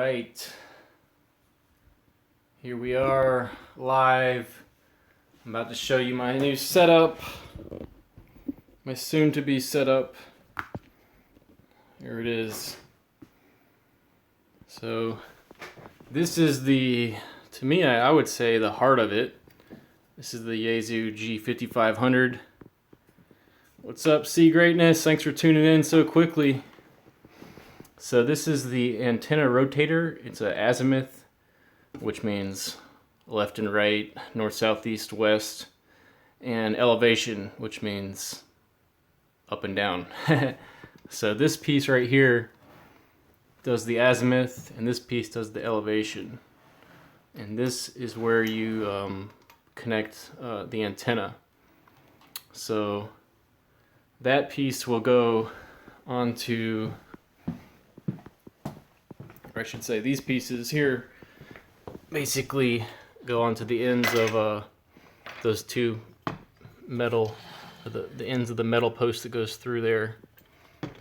right, here we are live. I'm about to show you my new setup, my soon-to-be setup. Here it is. So this is the, to me, I would say the heart of it. This is the Yaesu G5500. What's up, Sea Greatness? Thanks for tuning in so quickly. So this is the antenna rotator. It's an azimuth, which means left and right, north, south, east, west, and elevation, which means up and down. So this piece right here does the azimuth, and this piece does the elevation. And this is where you connect the antenna. So that piece will go onto, or I should say these pieces here basically go onto the ends of those two metal, the ends of the metal post that goes through there.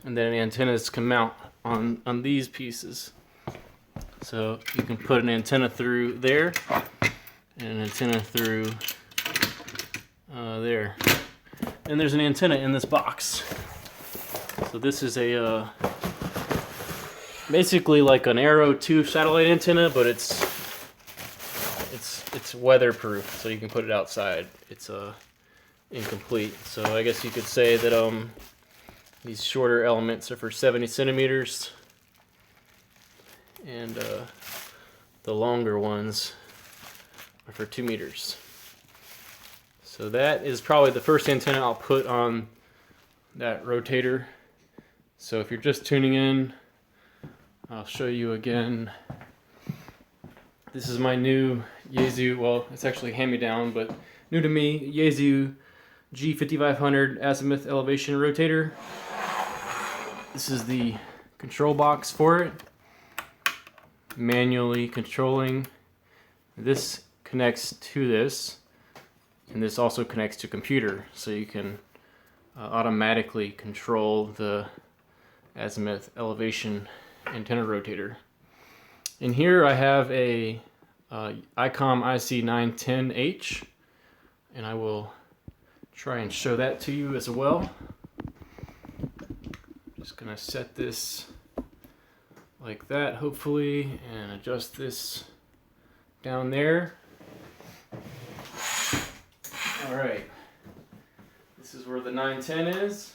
And then antennas can mount on these pieces. So you can put an antenna through there and an antenna through there. And there's an antenna in this box. So this is a basically like an Arrow 2 satellite antenna, but it's weatherproof, so you can put it outside. It's incomplete. So I guess you could say that these shorter elements are for 70 centimeters, and the longer ones are for 2 meters. So that is probably the first antenna I'll put on that rotator. So if you're just tuning in, I'll show you again. This is my new Yaesu, well, it's actually hand-me-down, but new to me, Yaesu G5500 azimuth elevation rotator. This is the control box for it. Manually controlling. This connects to this, and this also connects to computer, so you can automatically control the azimuth elevation antenna rotator. In here I have a ICOM IC910H, and I will try and show that to you as well. Just gonna set this like that, hopefully, and adjust this down there. Alright, this is where the 910 is.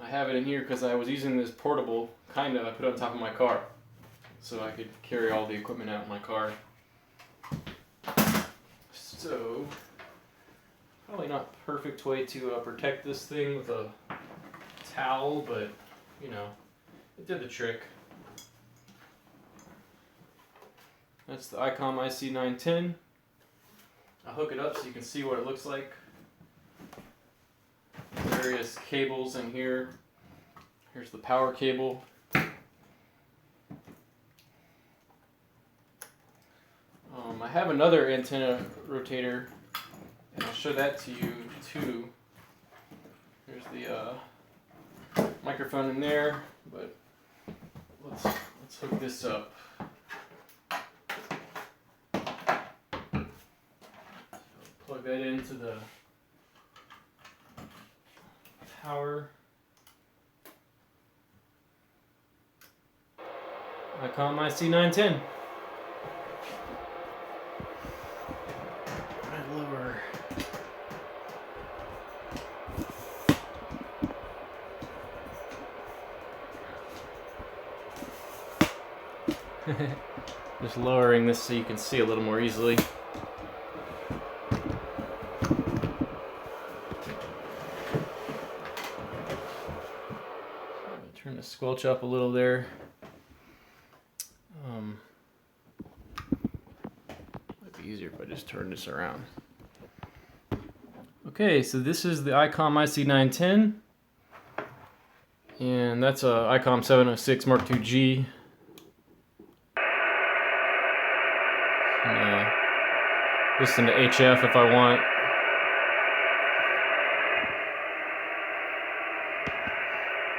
I have it in here because I was using this portable, I put it on top of my car so I could carry all the equipment out in my car. So, probably not perfect way to protect this thing with a towel, but you know, it did the trick. That's the ICOM IC910. I'll hook it up so you can see what it looks like. Various cables in here. Here's the power cable. I have another antenna rotator, and I'll show that to you too. There's the microphone in there, but let's hook this up. Plug that into the power. ICOM IC910. Right lower. Just lowering this so you can see a little more easily. Turn the squelch up a little there. Might be easier if I just turn this around. Okay, so this is the ICOM IC910, and that's a ICOM 706 Mark II G. Listen to HF if I want.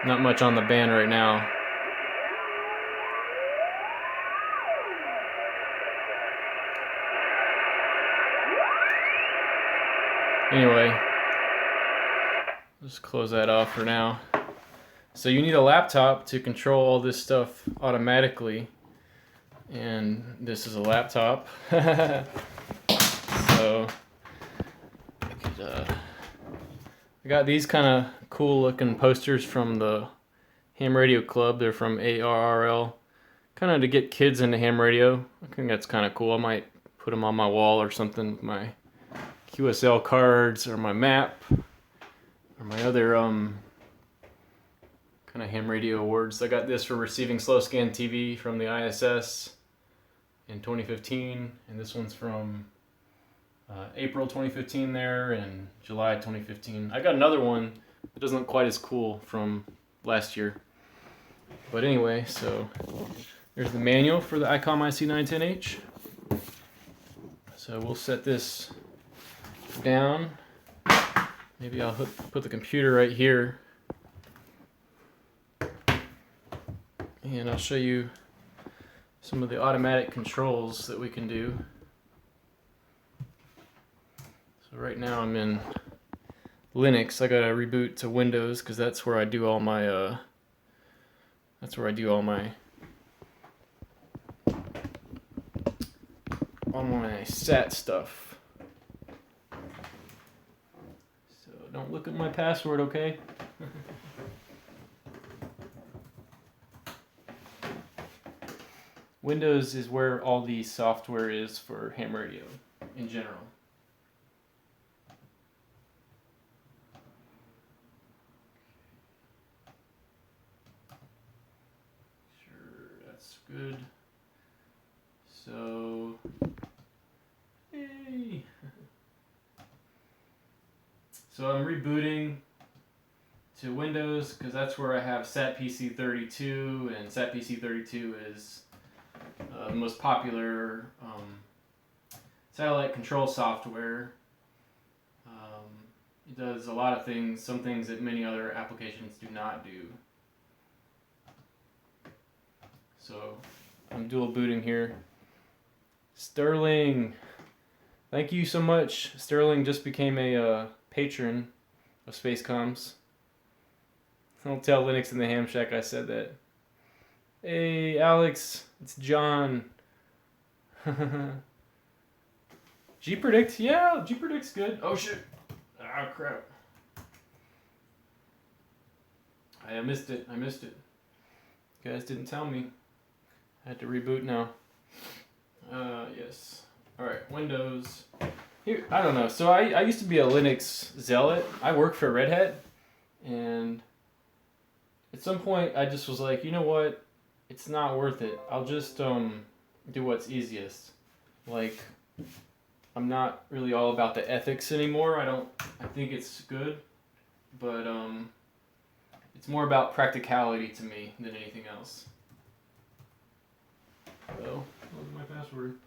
Not much on the band right now. Anyway, just close that off for now. So you need a laptop to control all this stuff automatically, and this is a laptop. So I got these kind of cool looking posters from the Ham Radio Club. They're from ARRL, kind of to get kids into ham radio. I think that's kind of cool. I might put them on my wall or something with my QSL cards or my map or my other kind of ham radio awards. I got this for receiving slow scan TV from the ISS in 2015, and this one's from April 2015 there and July 2015. I got another one that doesn't look quite as cool from last year. But anyway, so there's the manual for the ICOM IC910H. So we'll set this down. Maybe I'll put the computer right here. And I'll show you some of the automatic controls that we can do. So right now I'm in Linux. I gotta reboot to Windows because that's where I do all my SAT stuff. So don't look at my password, okay? Windows is where all the software is for ham radio in general. Sure, that's good. So, hey. So I'm rebooting to Windows because that's where I have SatPC32, and SatPC32 is the most popular satellite control software. It does a lot of things, some things that many other applications do not do. So I'm dual booting here. Sterling, thank you so much. Sterling just became a patron of Space Comms. Don't tell Linux in the Ham Shack I said that. Hey, Alex, it's John. G-Predict, yeah, G-Predict's good. Oh shit. Ah, crap. I missed it. You guys didn't tell me. I had to reboot now. Yes. Alright, Windows. Here, I don't know. So I used to be a Linux zealot. I worked for Red Hat, and at some point I just was like, you know what? It's not worth it. I'll just do what's easiest. Like, I'm not really all about the ethics anymore. I think it's good, but it's more about practicality to me than anything else. So, what was my password?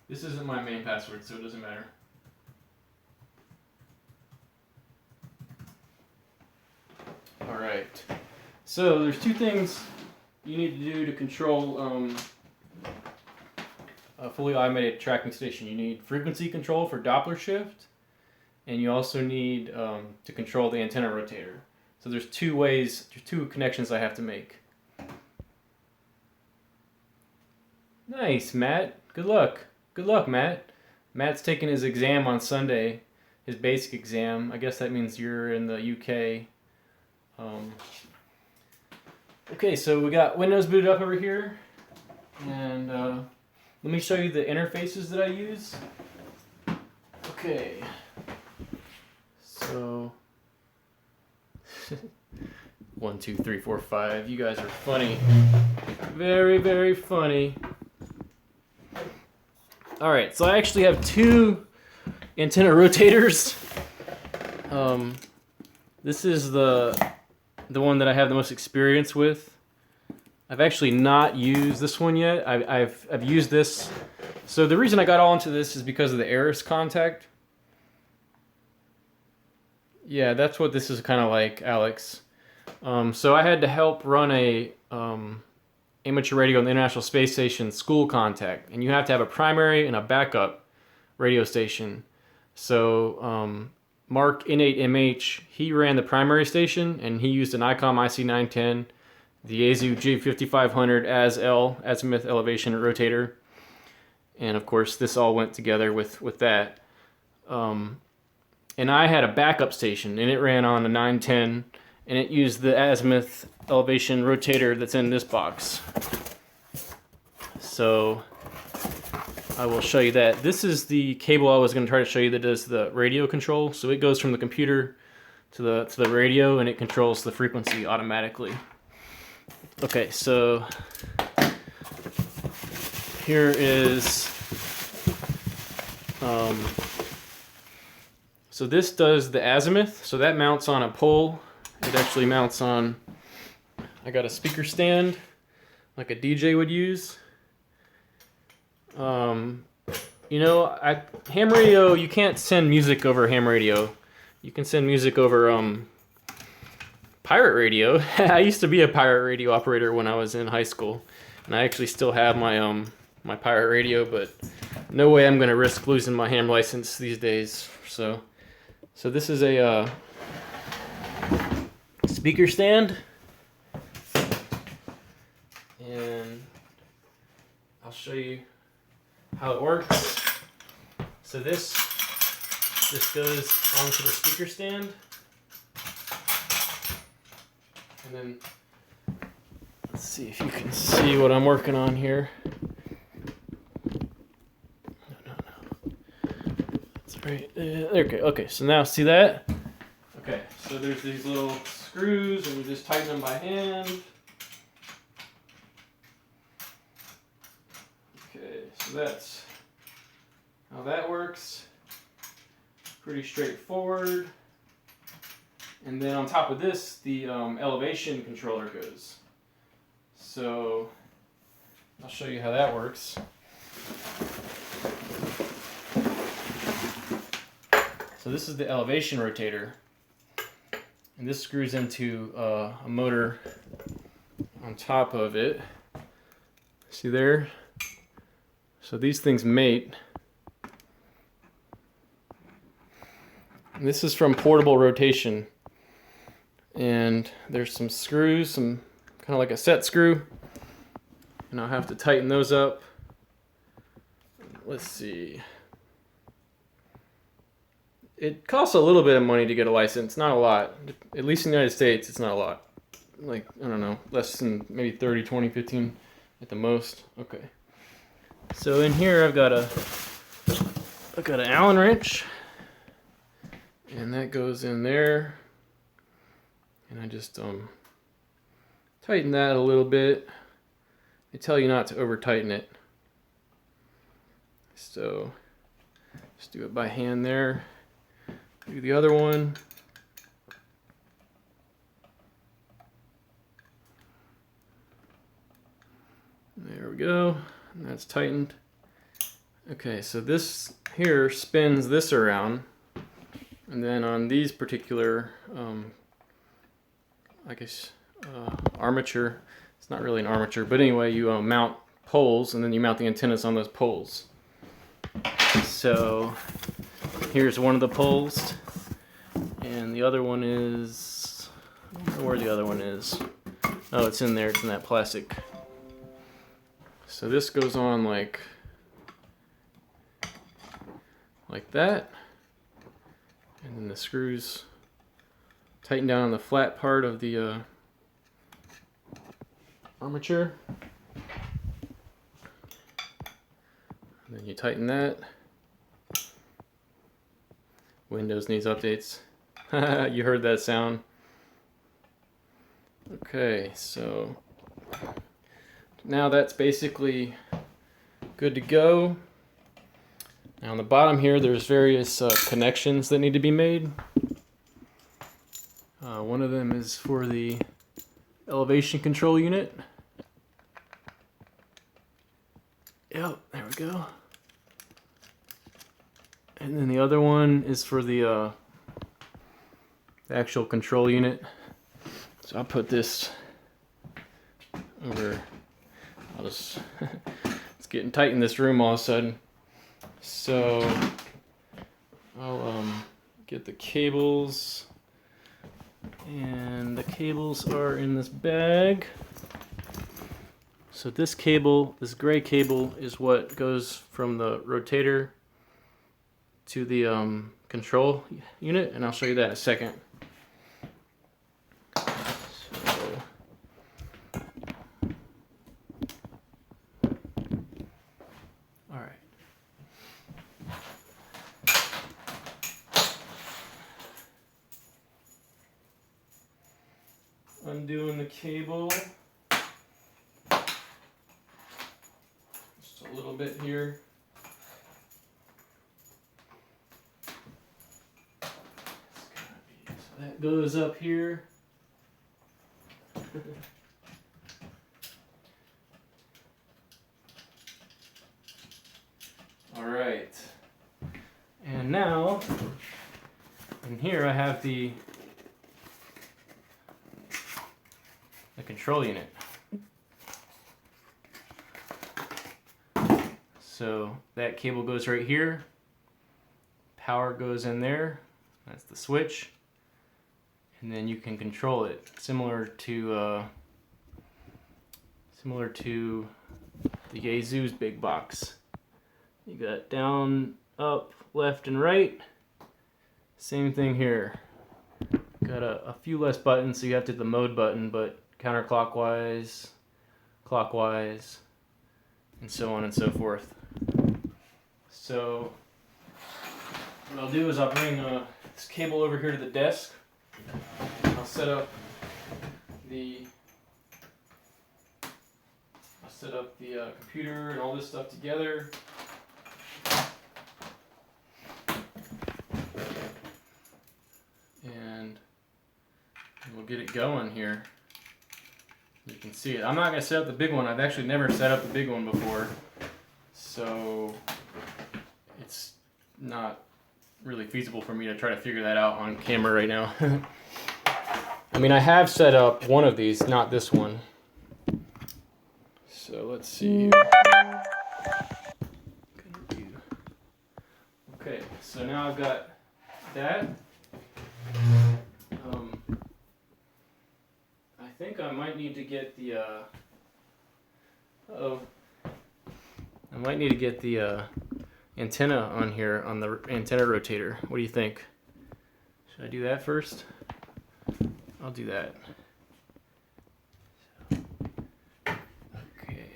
This isn't my main password, so it doesn't matter. Alright. So there's two things you need to do to control a fully automated tracking station. You need frequency control for Doppler shift, and you also need to control the antenna rotator. So there's two connections I have to make. Nice, Matt. Good luck. Good luck, Matt. Matt's taking his exam on Sunday, his basic exam. I guess that means you're in the UK. Okay, so we got Windows booted up over here, and let me show you the interfaces that I use. Okay, so 1, 2, 3, 4, 5. You guys are funny, very, very funny. All right, so I actually have two antenna rotators. This is the one that I have the most experience with. I've actually not used this one yet. I've used this. So the reason I got all into this is because of the Eris contact. Yeah, that's what this is kind of like, Alex. So I had to help run a amateur radio on the International Space Station school contact, and you have to have a primary and a backup radio station. So Mark N8MH, he ran the primary station, and he used an ICOM IC910, the Yaesu G5500 azimuth elevation rotator, and of course this all went together with that. And I had a backup station, and it ran on a 910, and it used the azimuth elevation rotator that's in this box. So I will show you that. This is the cable I was going to try to show you that does the radio control. So it goes from the computer to the radio, and it controls the frequency automatically. Okay, so here is so this does the azimuth. So that mounts on a pole. It actually mounts on, I got a speaker stand like a DJ would use. You know, ham radio, you can't send music over ham radio. You can send music over pirate radio. I used to be a pirate radio operator when I was in high school, and I actually still have my my pirate radio, but no way I'm gonna risk losing my ham license these days. So this is a speaker stand, and I'll show you how it works. So this goes onto the speaker stand, and then let's see if you can see what I'm working on here. No. That's right there. Okay, so now see that? Okay, so there's these little screws, and you just tighten them by hand. Okay, so that's how that works. Pretty straightforward. And then on top of this, the elevation controller goes. So I'll show you how that works. So this is the elevation rotator, and this screws into a motor on top of it. See there? So these things mate. And this is from Portable Rotation. And there's some screws, some kind of like a set screw. And I'll have to tighten those up. Let's see. It costs a little bit of money to get a license, not a lot. At least in the United States, it's not a lot. Like, I don't know, less than maybe 30, 20, 15 at the most. Okay. So in here I've got an Allen wrench, and that goes in there, and I just tighten that a little bit. They tell you not to over tighten it, so just do it by hand there. Do the other one. There we go. And that's tightened. Okay, so this here spins this around, and then on these particular, I guess, armature, it's not really an armature, but anyway, you mount poles, and then you mount the antennas on those poles. So here's one of the poles, and the other one is, I don't know where the other one is. Oh, it's in there, it's in that plastic. So this goes on like that, and then the screws tighten down on the flat part of the armature. And then you tighten that. Windows needs updates. You heard that sound. Okay, so now that's basically good to go. Now on the bottom here, there's various connections that need to be made. One of them is for the elevation control unit. Yep, there we go. And then the other one is for the actual control unit. So I'll put this over. I'll just it's getting tight in this room all of a sudden. So I'll get the cables, and the cables are in this bag. So this cable, this gray cable, is what goes from the rotator to the control unit, and I'll show you that in a second. Undoing the cable, just a little bit here. So that goes up here. All right, and now in here I have the control unit. So that cable goes right here. Power goes in there. That's the switch. And then you can control it, similar to the Yaesu's big box. You got down, up, left, and right. Same thing here. Got a few less buttons, so you have to hit the mode button, but counterclockwise, clockwise, and so on and so forth. So what I'll do is I'll bring this cable over here to the desk. I'll set up the computer and all this stuff together. And we'll get it going here. You can see it. I'm not going to set up the big one. I've actually never set up the big one before. So it's not really feasible for me to try to figure that out on camera right now. I mean, I have set up one of these, not this one. So let's see here. Okay, so now I've got that. I think I might need to get the I might need to get the antenna on here on the antenna rotator. What do you think? Should I do that first? I'll do that. Okay.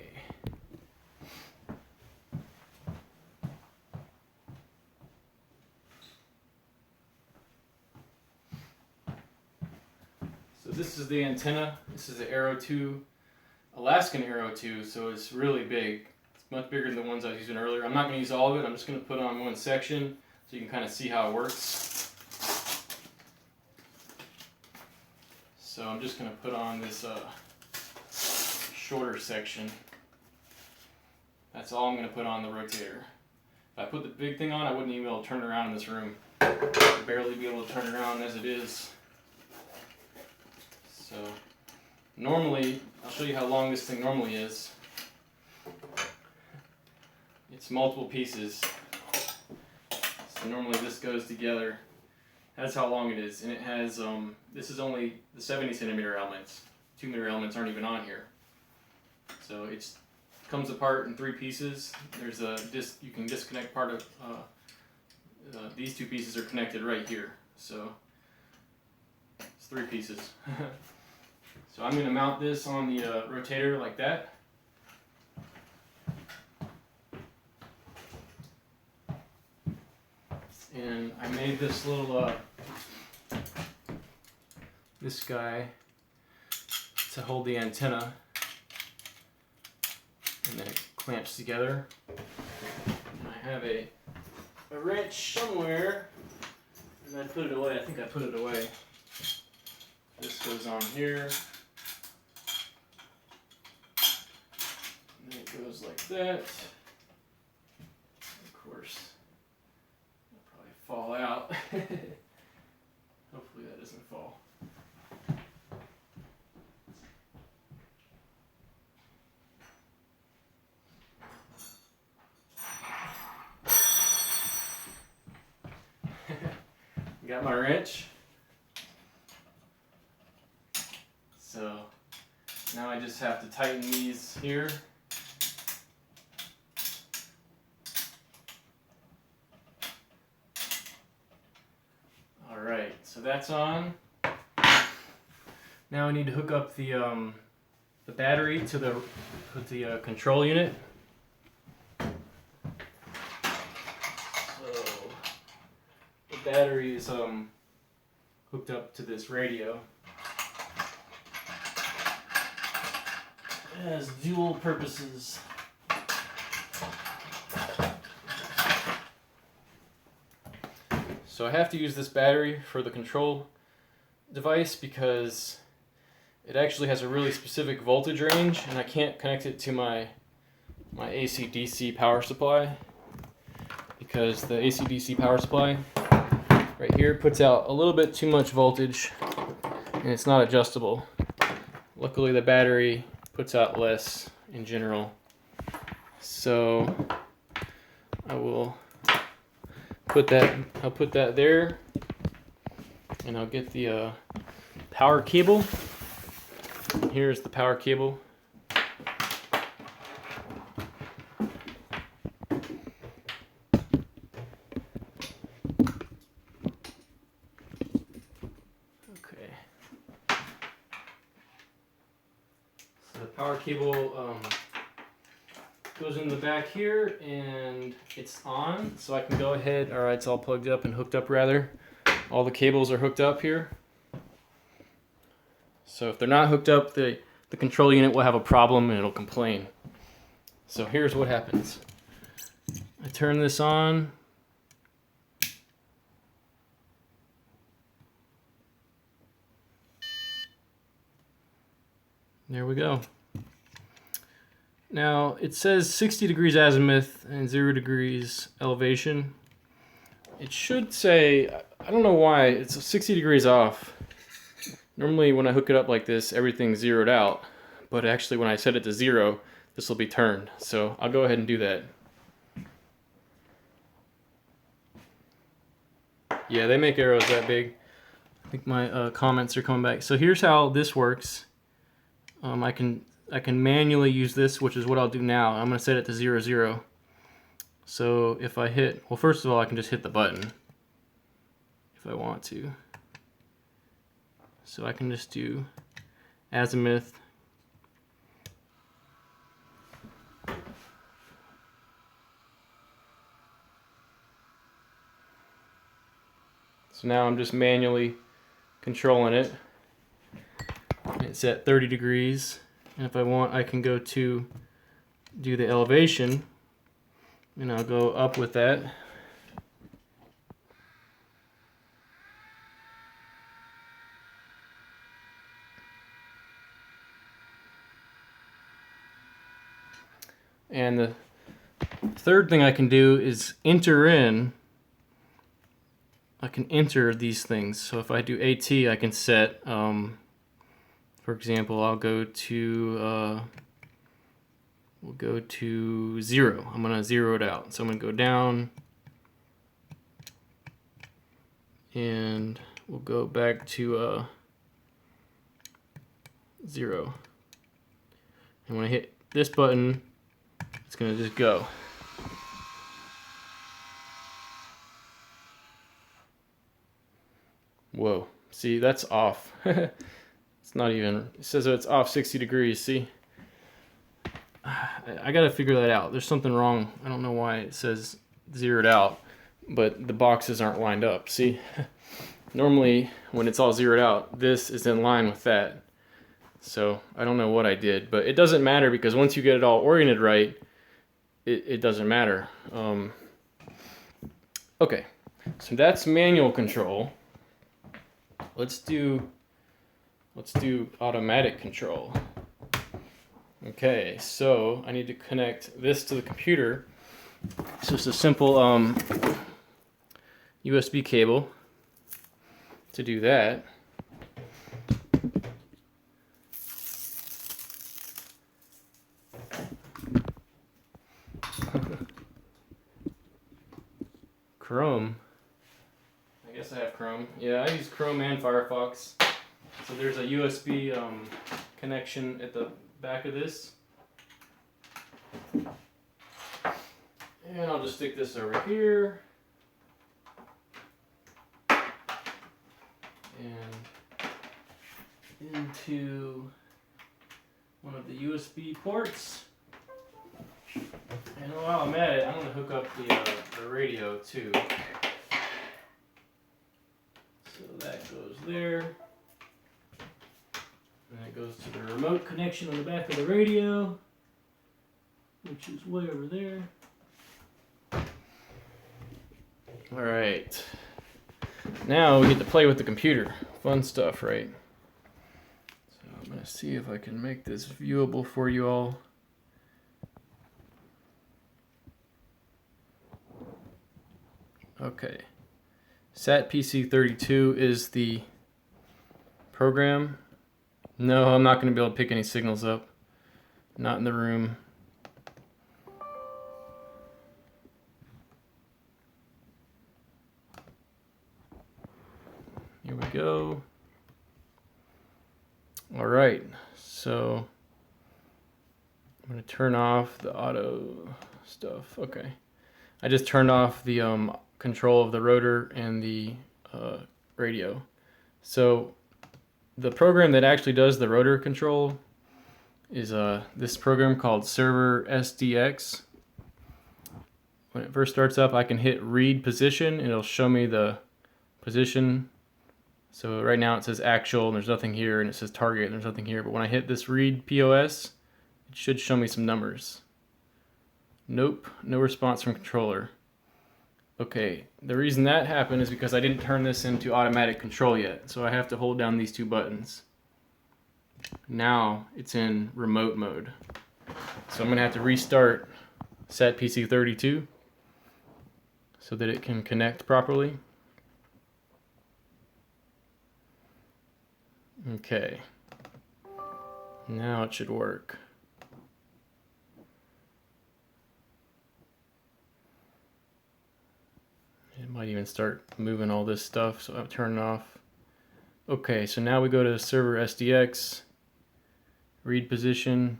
So this is the antenna. This is the Arrow 2, Alaskan Arrow 2, so it's really big. It's much bigger than the ones I was using earlier. I'm not going to use all of it. I'm just going to put on one section so you can kind of see how it works. So I'm just going to put on this shorter section. That's all I'm going to put on the rotator. If I put the big thing on, I wouldn't even be able to turn around in this room. I'd barely be able to turn around as it is. So normally, I'll show you how long this thing normally is. It's multiple pieces. So normally this goes together. That's how long it is. And it has, this is only the 70 centimeter elements. 2 meter elements aren't even on here. So it comes apart in 3 pieces. There's a you can disconnect part of, these 2 pieces are connected right here. So it's 3 pieces. So I'm going to mount this on the rotator like that. And I made this little, this guy to hold the antenna. And then it clamps together. And I have a wrench somewhere. And I put it away. I think I put it away. This goes on here. And then it goes like that. Of course, it'll probably fall out. Hopefully that doesn't fall. got my wrench. So now I just have to tighten these here. Alright, so that's on. Now I need to hook up the battery to the control unit. So the battery is hooked up to this radio. It has dual purposes. So I have to use this battery for the control device because it actually has a really specific voltage range, and I can't connect it to my AC/DC power supply because the AC/DC power supply right here puts out a little bit too much voltage and it's not adjustable. Luckily the battery puts out less in general. So I'll put that there, and I'll get the power cable. Here's the power cable. Okay. So the power cable goes in the back here, and it's on, so I can go ahead. All right, it's all plugged up and hooked up rather. All the cables are hooked up here. So if they're not hooked up, the control unit will have a problem and it'll complain. So here's what happens. I turn this on. There we go. Now it says 60 degrees azimuth and 0 degrees elevation. It should say, I don't know why, it's 60 degrees off. Normally when I hook it up like this, everything's zeroed out. But actually when I set it to 0, this will be turned. So I'll go ahead and do that. Yeah, they make arrows that big. I think my comments are coming back. So here's how this works. I can manually use this, which is what I'll do now. I'm going to set it to 0, 0. So if I hit, well, first of all, I can just hit the button if I want to. So I can just do azimuth. So now I'm just manually controlling it. It's at 30 degrees. And if I want, I can go to do the elevation, and I'll go up with that. And the third thing I can do is enter in. I can enter these things. So if I do AT, I can set, for example, I'll go to, we'll go to 0. I'm going to 0 it out. So I'm going to go down, and we'll go back to 0. And when I hit this button, it's going to just go. Whoa, see, that's off. It's not even, it says it's off 60 degrees, see? I gotta figure that out. There's something wrong. I don't know why it says zeroed out, but the boxes aren't lined up, see? Normally, when it's all zeroed out, this is in line with that. So, I don't know what I did, but it doesn't matter because once you get it all oriented right, it doesn't matter. Okay, so that's manual control. Let's do automatic control. Okay, so I need to connect this to the computer. It's just a simple USB cable to do that. Chrome. I guess I have Chrome. Yeah, I use Chrome and Firefox. So there's a USB connection at the back of this. And I'll just stick this over here. And into one of the USB ports. And while I'm at it, I'm going to hook up the radio too. So that goes there. And that goes to the remote connection on the back of the radio, which is way over there. Alright. Now we get to play with the computer. Fun stuff, right? So I'm going to see if I can make this viewable for you all. Okay. SatPC32 is the program. No, I'm not going to be able to pick any signals up. Not in the room. Here we go. All right, so I'm going to turn off the auto stuff. Okay. I just turned off the control of the rotor and the radio. So the program that actually does the rotor control is this program called Server SDX. When it first starts up, I can hit read position and it'll show me the position. So right now it says actual and there's nothing here, and it says target and there's nothing here. But when I hit this read POS, it should show me some numbers. Nope, no response from controller. Okay, the reason that happened is because I didn't turn this into automatic control yet. So I have to hold down these two buttons. Now it's in remote mode. So I'm going to have to restart SatPC32 so that it can connect properly. Okay, now it should work. It might even start moving all this stuff, so I'll turn it off. Okay, so now we go to Server SDX, read position.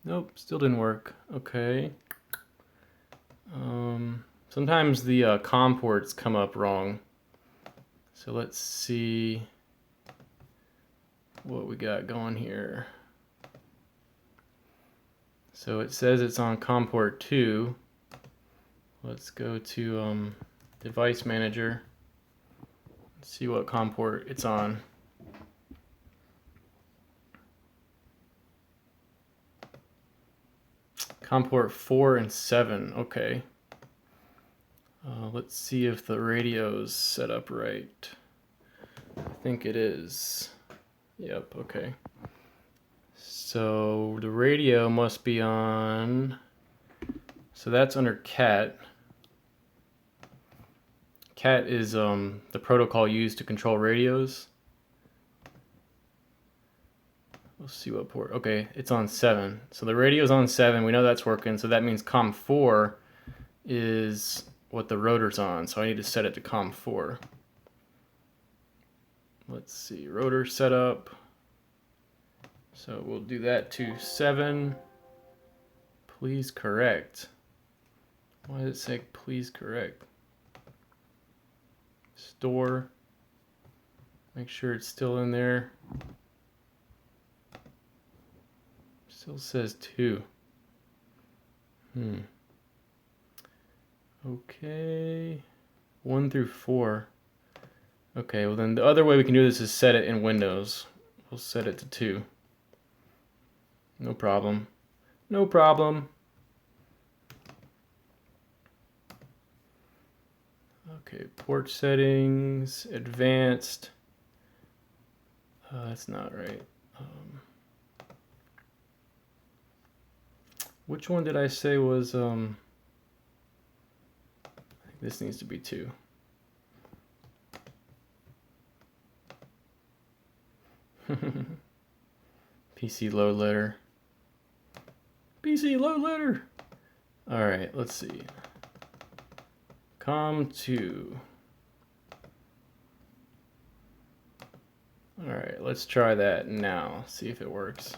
Nope, still didn't work. Okay. Sometimes the COM ports come up wrong. So let's see what we got going here. So it says it's on COM port 2. Let's go to Device Manager. Let's see what COM port it's on. COM port 4 and 7. Okay. Let's see if the radio's set up right. I think it is. Yep, okay. So the radio must be on, so that's under CAT. CAT is the protocol used to control radios. We'll see what port. Okay, it's on 7. So the radio's on 7. We know that's working. So that means COM 4 is what the rotor's on. So I need to set it to COM 4. Let's see, rotor setup. So we'll do that to 7. Please correct. Why does it say please correct? Store. Make sure it's still in there. Still says 2. Okay. 1 through 4. Okay, well then the other way we can do this is set it in Windows. We'll set it to 2. No problem. No problem. Okay, port settings, advanced. That's not right. Which one did I say was, I think this needs to be 2. PC load letter. PC load letter. All right, let's see. COM2. All right, let's try that now, see if it works.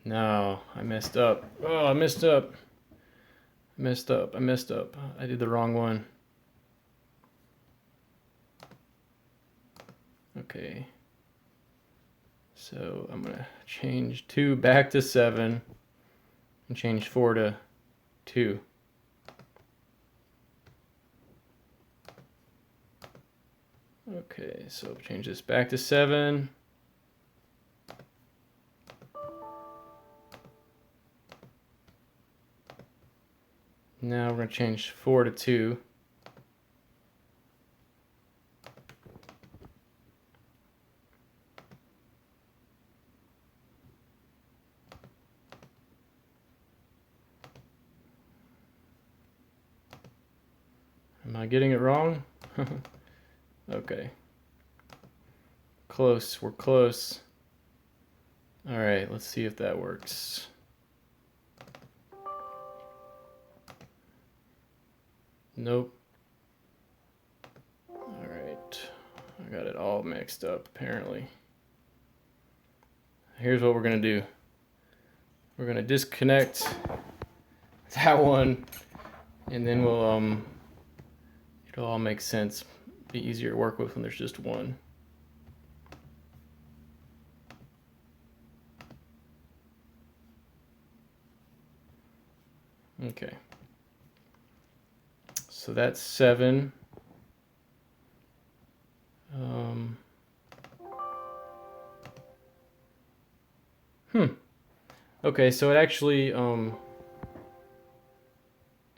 No, I messed up. Oh, I messed up. I messed up. I did the wrong one. Okay. So I'm gonna change 2 back to 7 and change 4 to 2. Okay, so change this back to 7. Now we're going to change 4 to 2. Am I getting it wrong? Okay. Close, we're close. All right, let's see if that works. Nope. All right, I got it all mixed up apparently. Here's what we're gonna do. We're gonna disconnect that one, and then we'll it'll all make sense. Be easier to work with when there's just one. Okay. So that's 7. Okay, so it actually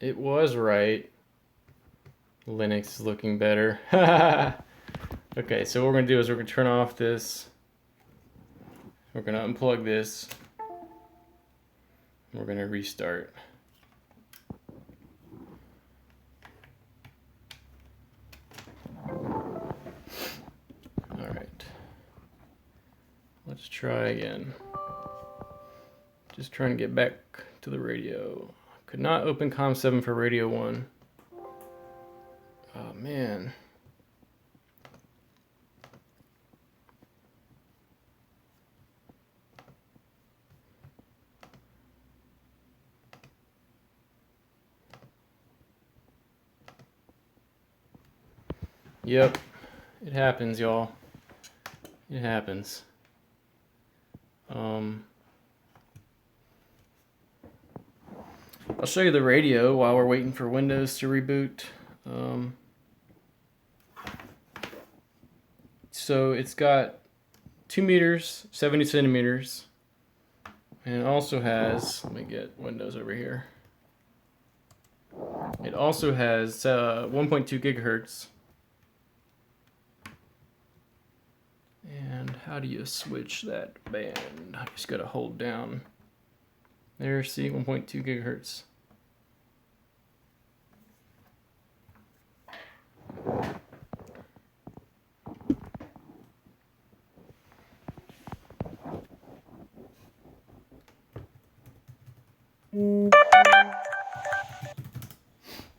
it was right. Linux is looking better. Okay, so what we're gonna do is we're gonna turn off this. We're gonna unplug this. We're gonna restart. All right. Let's try again. Just trying to get back to the radio. Could not open COM7 for radio 1. Oh man. Yep, it happens, y'all. It happens. I'll show you the radio while we're waiting for Windows to reboot. So it's got 2 meters, 70 centimeters, and it also has, let me get Windows over here. It also has 1.2 gigahertz. And how do you switch that band? I just gotta hold down. There, see, 1.2 gigahertz.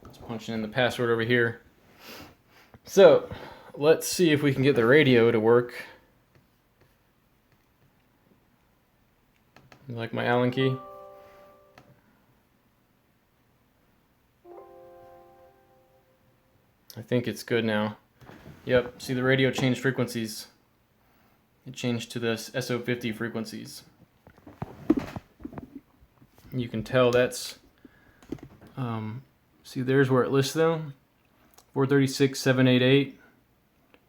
Just punching in the password over here. So, let's see if we can get the radio to work. You like my Allen key? I think it's good now. Yep, see the radio changed frequencies. It changed to the SO50 frequencies. You can tell that's, see there's where it lists them. 436, 788,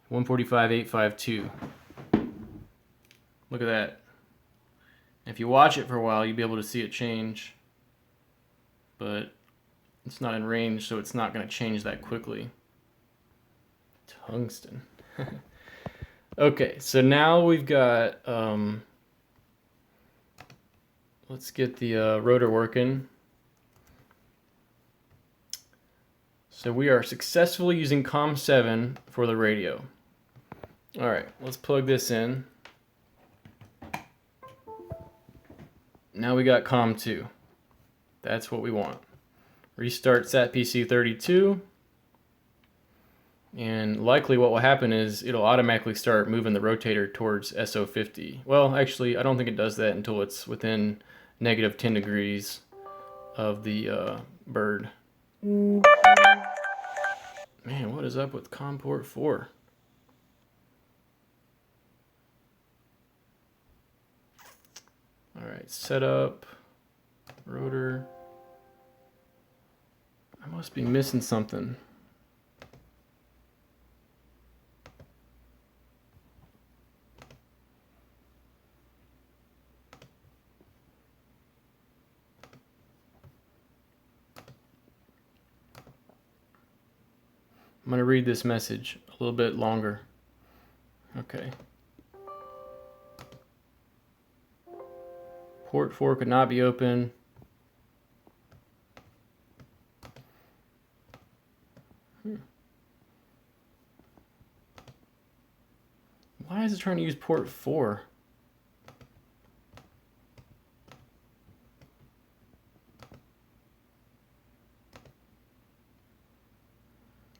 145, 852. Look at that. If you watch it for a while, you'll be able to see it change. But it's not in range, so it's not going to change that quickly. Tungsten. Okay, so now we've got, let's get the rotor working. So we are successfully using COM7 for the radio. All right, let's plug this in. Now we got COM2. That's what we want. restart SatPC32, and likely what will happen is it'll automatically start moving the rotator towards SO50. Well, actually, I don't think it does that until it's within negative 10 degrees of the bird. Man, what is up with COM port 4? Alright, setup, rotor. I must be missing something. I'm going to read this message a little bit longer. Okay. Port 4 could not be open. Why is it trying to use port 4?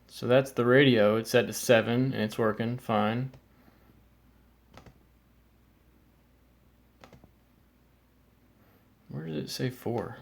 So that's the radio. It's set to 7 and it's working fine. Where did it say 4?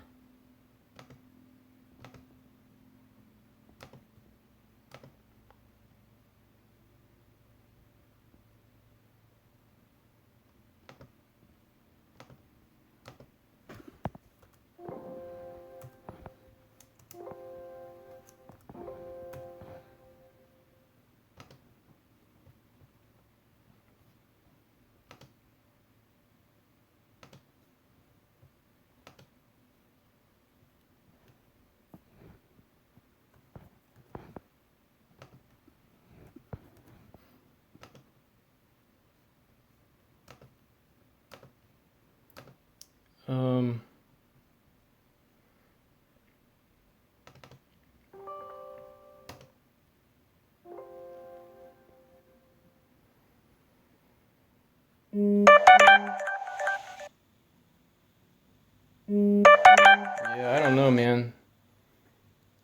Yeah, I don't know, man.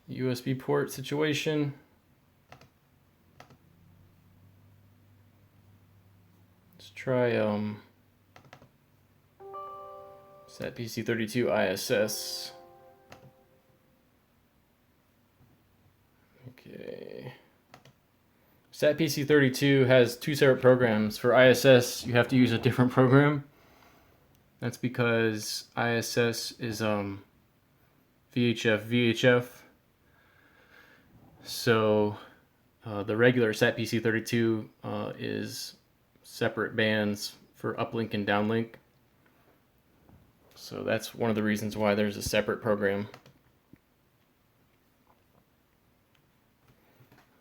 USB port situation. Let's try SatPC32 ISS. Okay. SatPC32 has 2 separate programs. For ISS, you have to use a different program. That's because ISS is VHF. So the regular SatPC32 is separate bands for uplink and downlink. So that's one of the reasons why there's a separate program.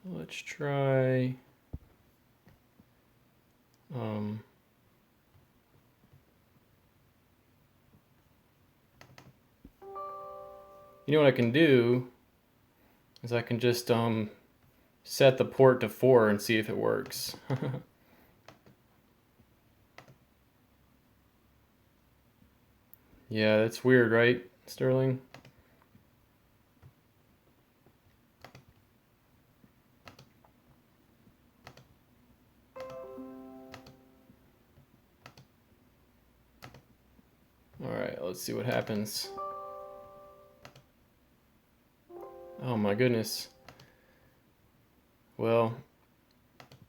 Let's try you know what I can do is I can just set the port to 4 and see if it works. Yeah, that's weird, right, Sterling? Alright, let's see what happens. Oh my goodness. Well,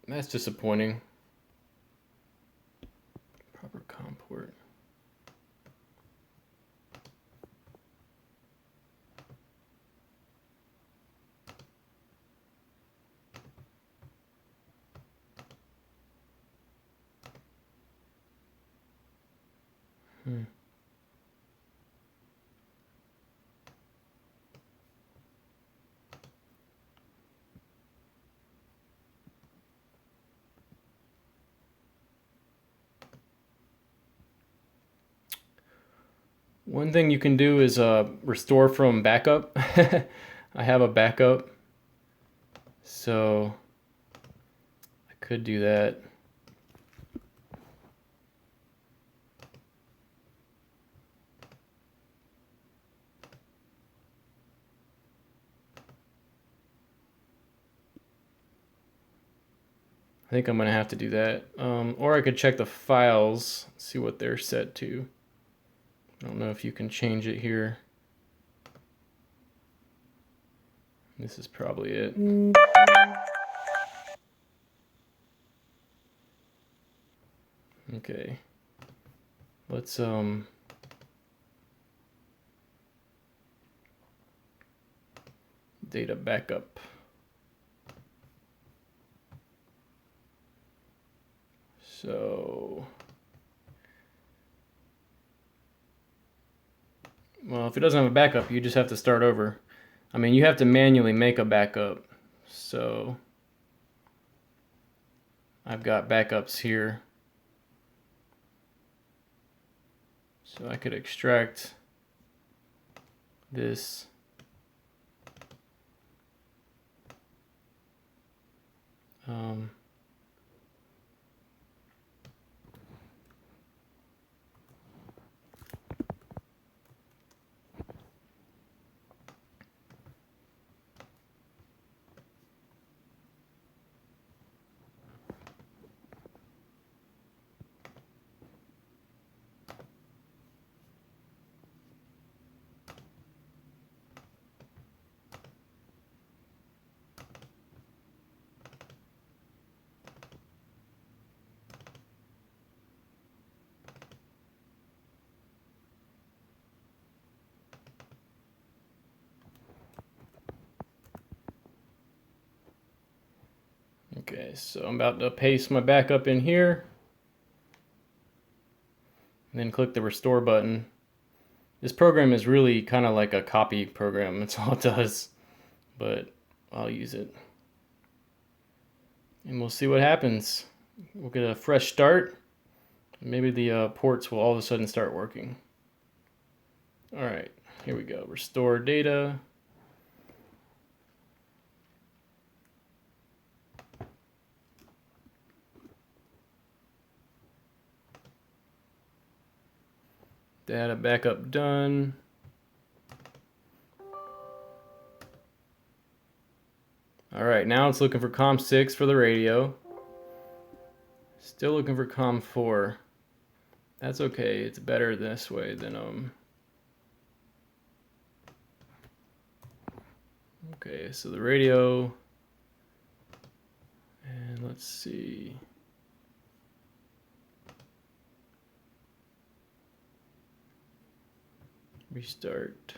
that's disappointing. Proper COM port. One thing you can do is restore from backup. I have a backup, so I could do that. think I'm gonna have to do that. Or I could check the files, see what they're set to. I don't know if you can change it here. This is probably it. Okay. Let's data backup. So, well, if it doesn't have a backup, you just have to start over. I mean, you have to manually make a backup. So, I've got backups here. So I could extract this. Okay, so I'm about to paste my backup in here. And then click the restore button. This program is really kind of like a copy program. That's all it does. But I'll use it. And we'll see what happens. We'll get a fresh start. Maybe the ports will all of a sudden start working. All right, here we go. Restore data. Data backup done. All right, now it's looking for COM 6 for the radio. Still looking for COM 4. That's okay. It's better this way than Okay, so the radio, and let's see. Restart.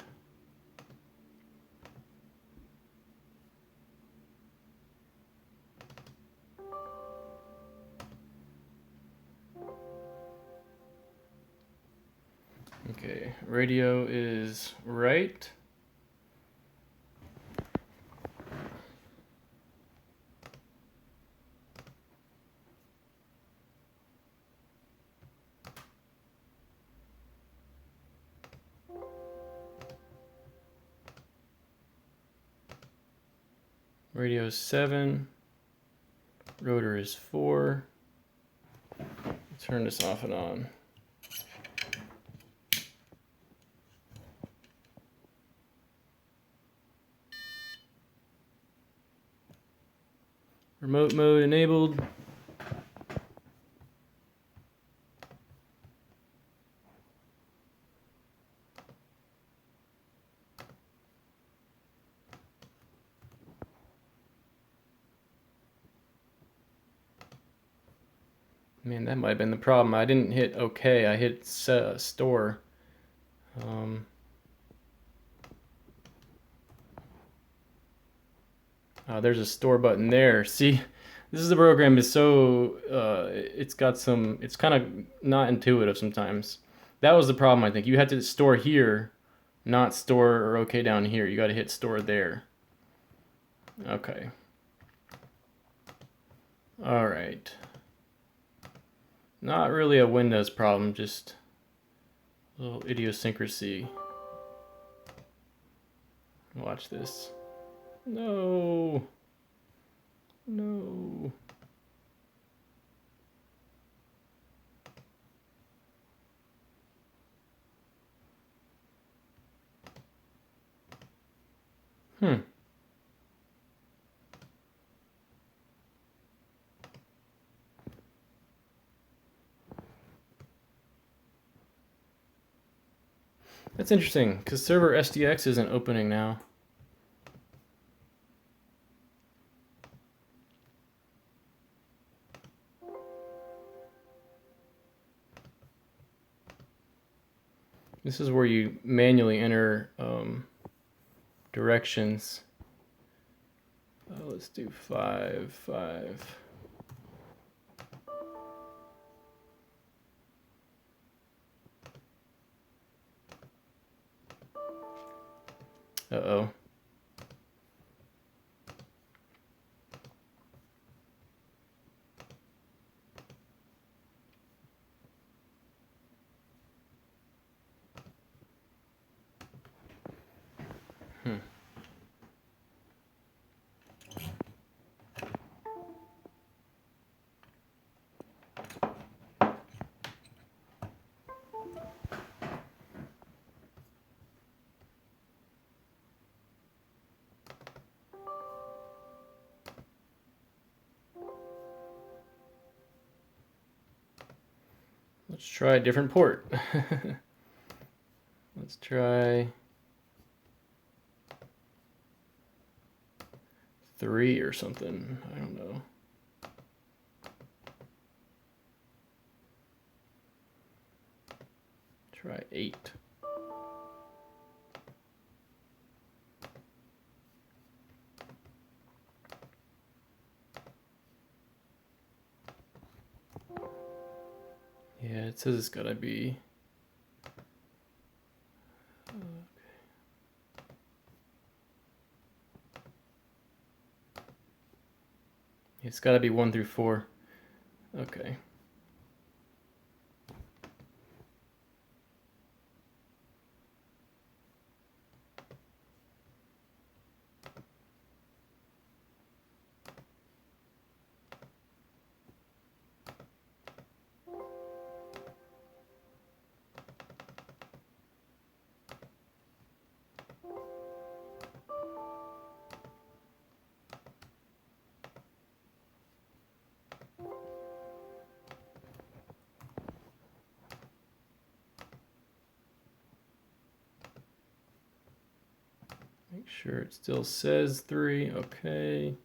Okay, radio is right. Radio is 7. Rotor is 4. Turn this off and on. Remote mode enabled. Man, that might have been the problem. I didn't hit OK. I hit store. There's a store button there. See, this is the program is so it's got some. It's kind of not intuitive sometimes. That was the problem. I think you had to store here, not store or OK down here. You got to hit store there. Okay. All right. Not really a Windows problem, just a little idiosyncrasy. Watch this. No. No. That's interesting, because server SDX isn't opening now. This is where you manually enter directions. Let's do 5, 5. Uh-oh. Let's try a different port. Let's try 3 or something. I don't know. Try 8. Yeah, it says it's gotta be. Okay. It's gotta be 1 through 4. Okay. Make sure it still says 3. Okay.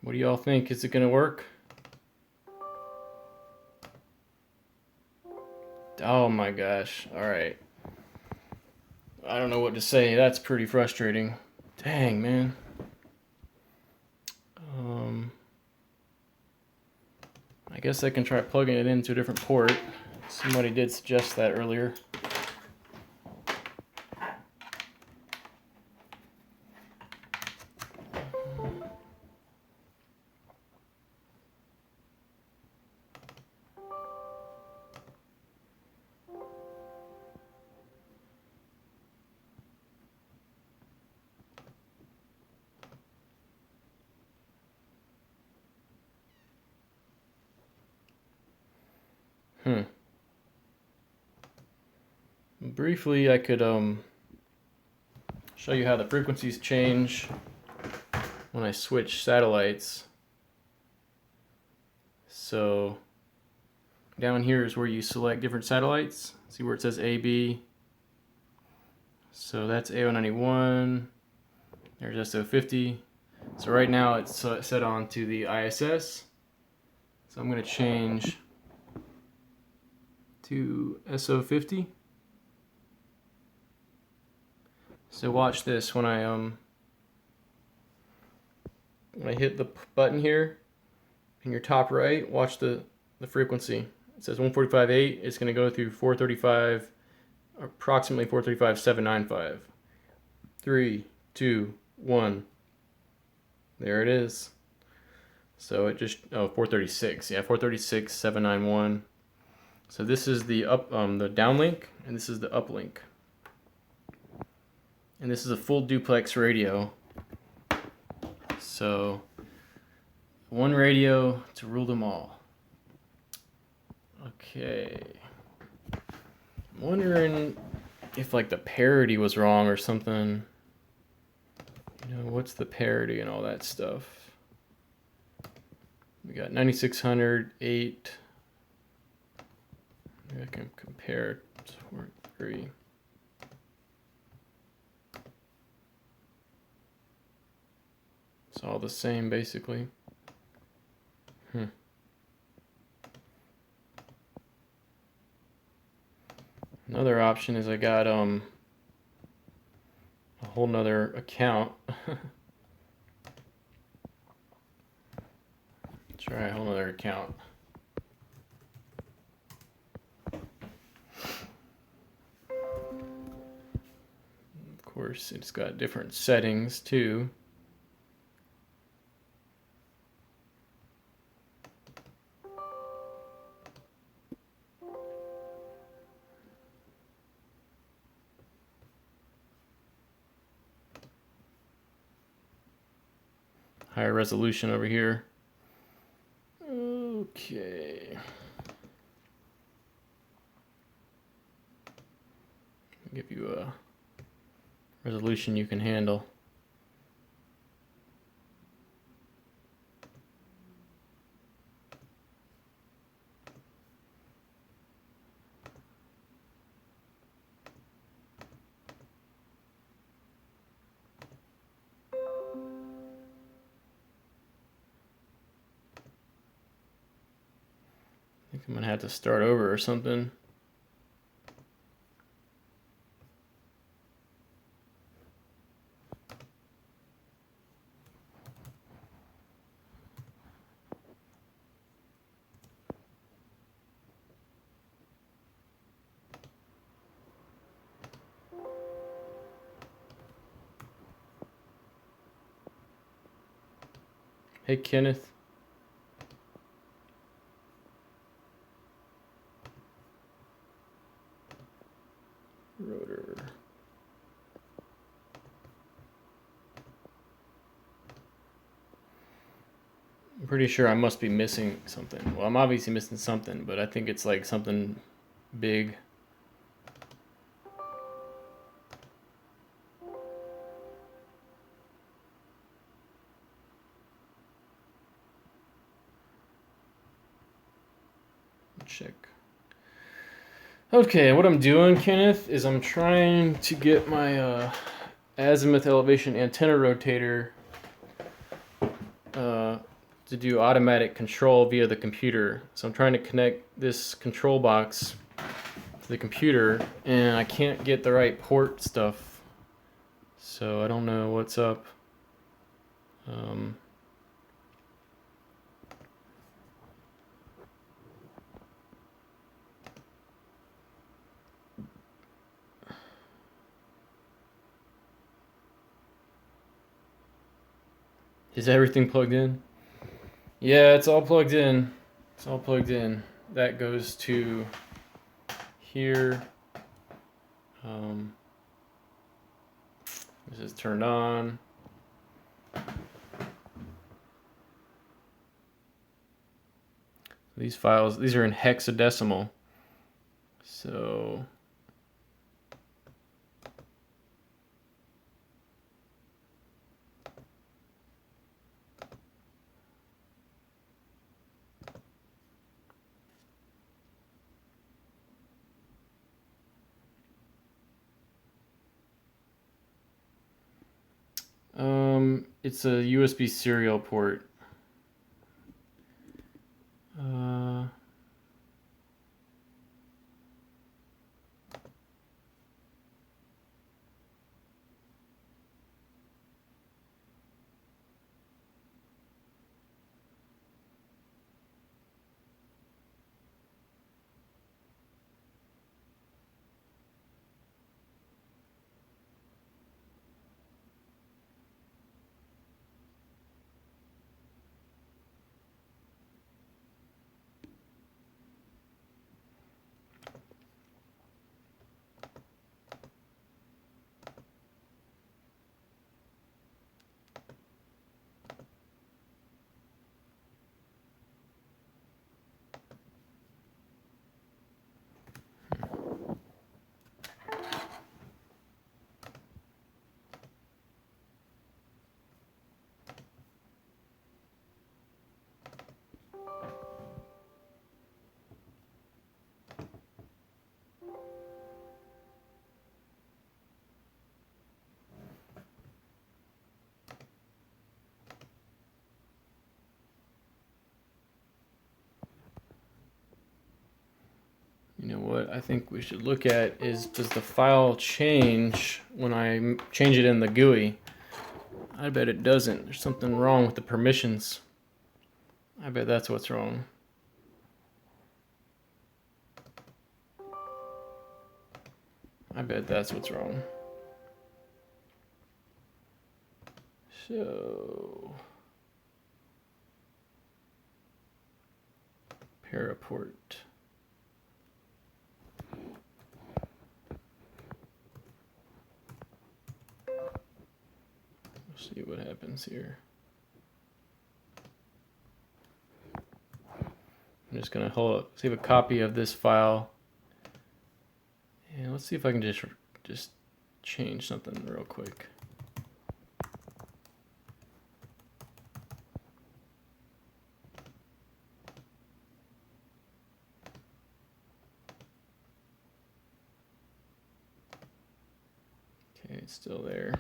What do y'all think? Is it gonna work? Oh my gosh. All right. I don't know what to say. That's pretty frustrating. Dang, man. I guess I can try plugging it into a different port. Somebody did suggest that earlier. Briefly, I could show you how the frequencies change when I switch satellites. So down here is where you select different satellites. See where it says AB? So that's AO91. There's SO50. So right now it's set on to the ISS. So I'm going to change to SO50. So watch this when I hit the button here in your top right, watch the frequency. It says 145.8. It's going to go through 435, approximately 435.795. 3, 2, 1. There it is. So it just 436. Yeah, 436.791. So this is the the downlink, and this is the uplink. And this is a full duplex radio. So one radio to rule them all. Okay. I'm wondering if like the parity was wrong or something. You know, what's the parity and all that stuff? We got 9600, 8. Maybe I can compare 3. It's all the same basically. Another option is I got a whole nother account. Try a whole nother account. Of course, it's got different settings too. Higher resolution over here. Okay. Give you a resolution you can handle. I think I'm gonna have to start over or something. Hey, Kenneth. Rotor. I'm pretty sure I must be missing something. Well, I'm obviously missing something, but I think it's like something big. Check. Okay, what I'm doing, Kenneth, is I'm trying to get my azimuth elevation antenna rotator to do automatic control via the computer. So I'm trying to connect this control box to the computer, and I can't get the right port stuff. So I don't know what's up. Is everything plugged in? Yeah, it's all plugged in. It's all plugged in. That goes to here. This is turned on. These files, these are in hexadecimal. So it's a USB serial port. I think we should look at is, does the file change when I change it in the GUI? I bet it doesn't. There's something wrong with the permissions. I bet that's what's wrong. I bet that's what's wrong. So, Paraport. We'll see what happens here. I'm just gonna save a copy of this file, and let's see if I can just change something real quick. Okay, it's still there.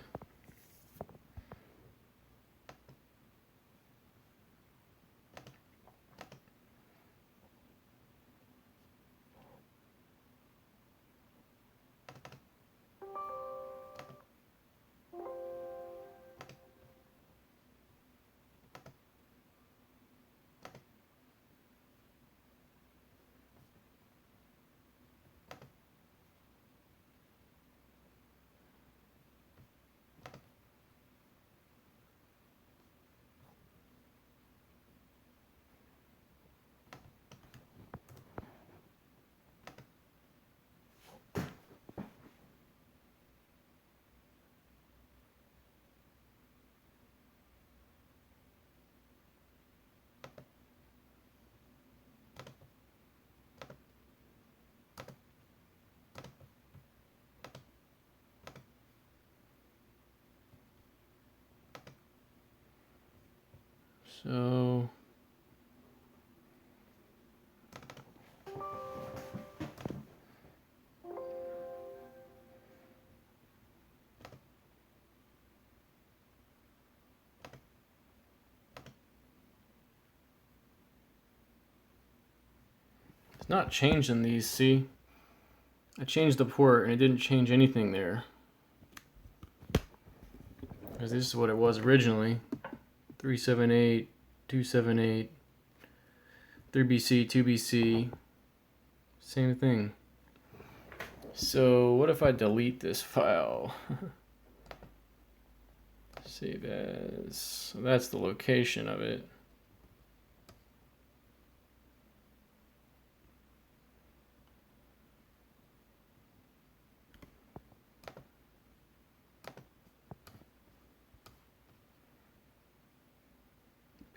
So it's not changing these, see? I changed the port and it didn't change anything there. Because this is what it was originally. 378, 278, 3BC, 2BC, same thing. So what if I delete this file? Save as, so that's the location of it.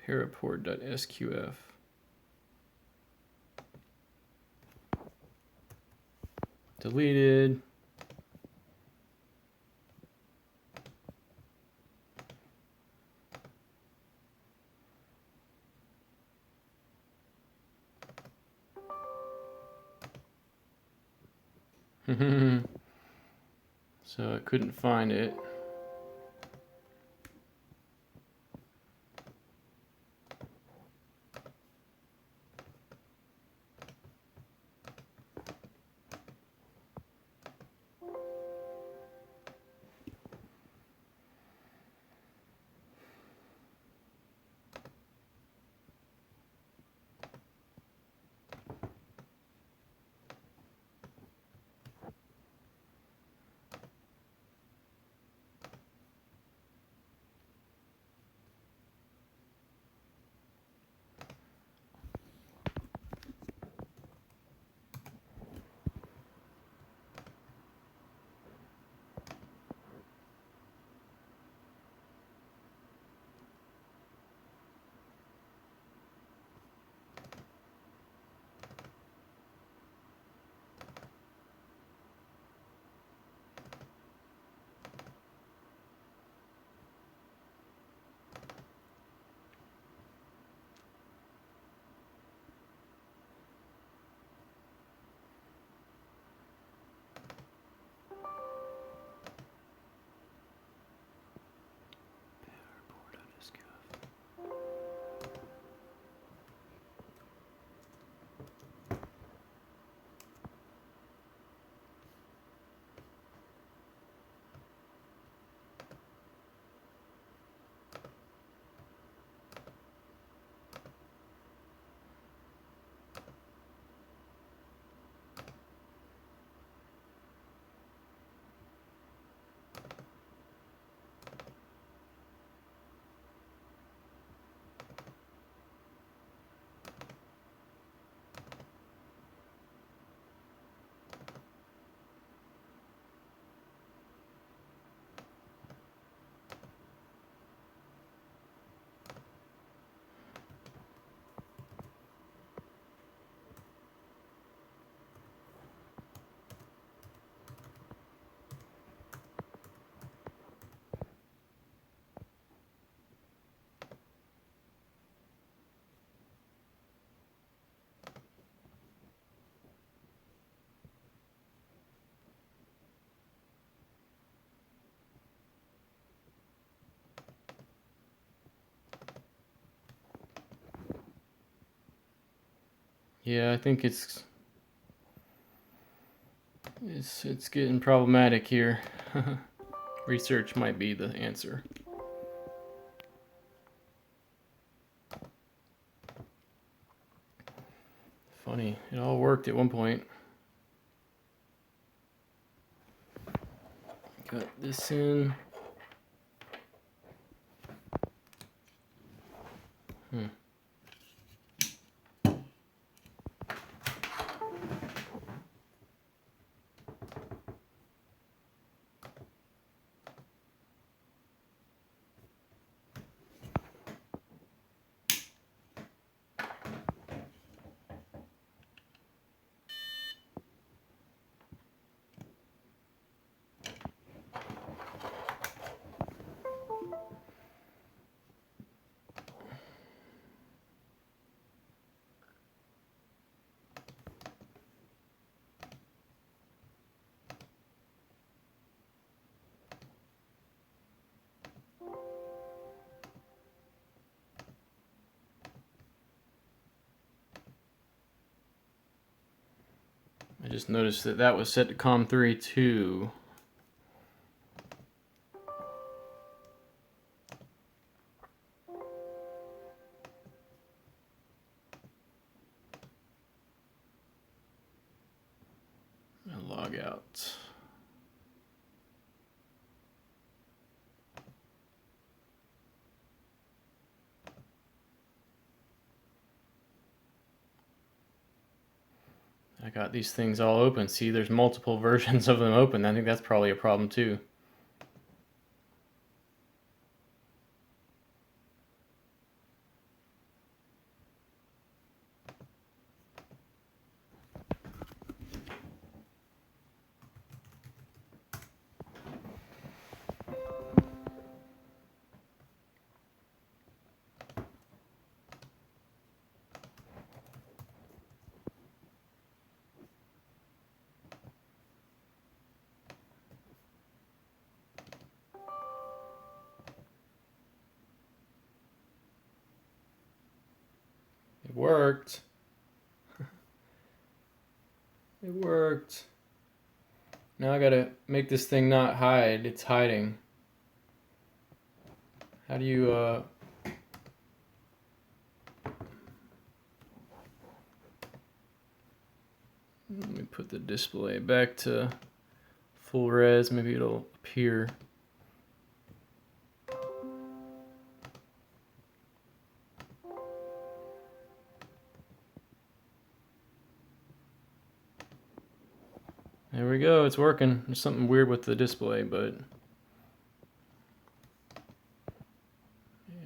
Paraport.sqf. Deleted. So I couldn't find it. Yeah, I think it's getting problematic here. Research might be the answer. Funny, it all worked at one point. Got this in. I just noticed that that was set to COM3 too. And log out. I got these things all open. See, there's multiple versions of them open. I think that's probably a problem too. It worked. It worked. Now I gotta make this thing not hide. It's hiding. How do you, let me put the display back to full res. Maybe it'll appear. There we go, it's working. There's something weird with the display, but yeah.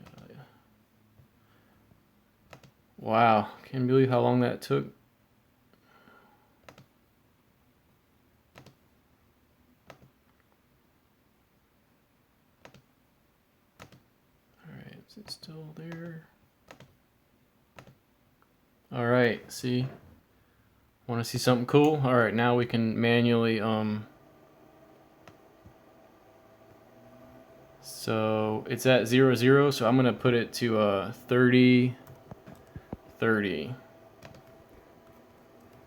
Wow, can't believe how long that took. Alright, is it still there? Alright, see? Want to see something cool? Alright, now we can manually, so it's at 0, 0, so I'm going to put it to 30, 30.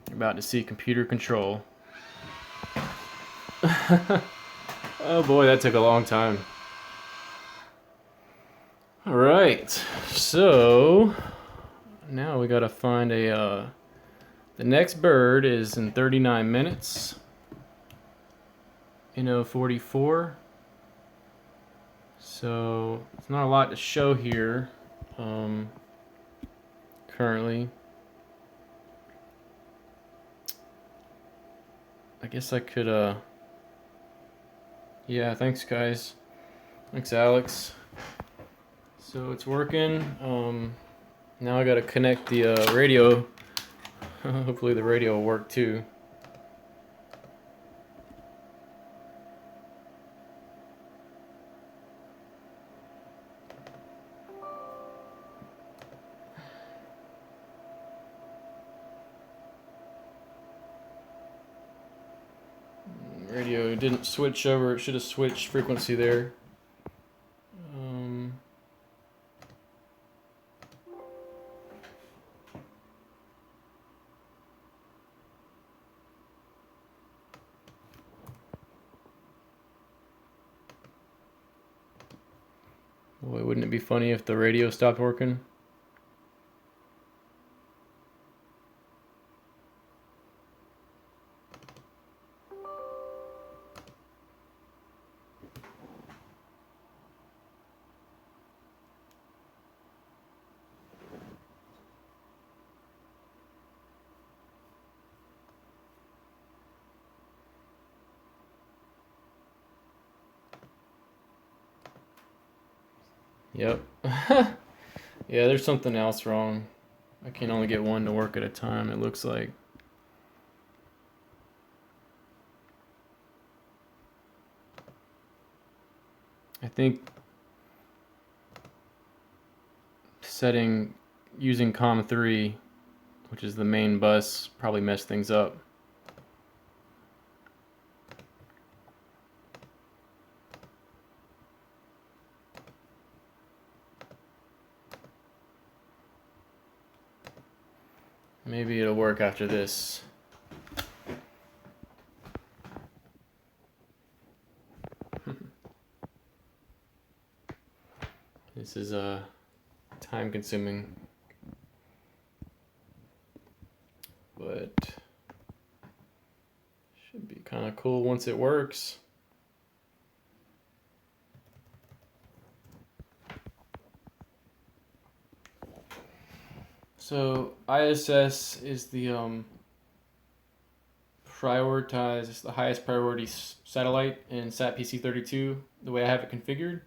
You're about to see computer control. Oh boy, that took a long time. Alright, so now we got to find a, the next bird is in 39 minutes. In 044. So it's not a lot to show here currently. I guess I could yeah, thanks guys. Thanks Alex. So it's working. Now I gotta connect the radio. Hopefully the radio will work too. Radio didn't switch over. It should have switched frequency there. Boy, wouldn't it be funny if the radio stopped working? Yep. Yeah, there's something else wrong. I can only get one to work at a time, it looks like. I think using COM3, which is the main bus, probably messed things up. Maybe it'll work after this. This is time consuming, but should be kind of cool once it works. So ISS is the prioritized, the highest priority satellite in SAT-PC32, the way I have it configured.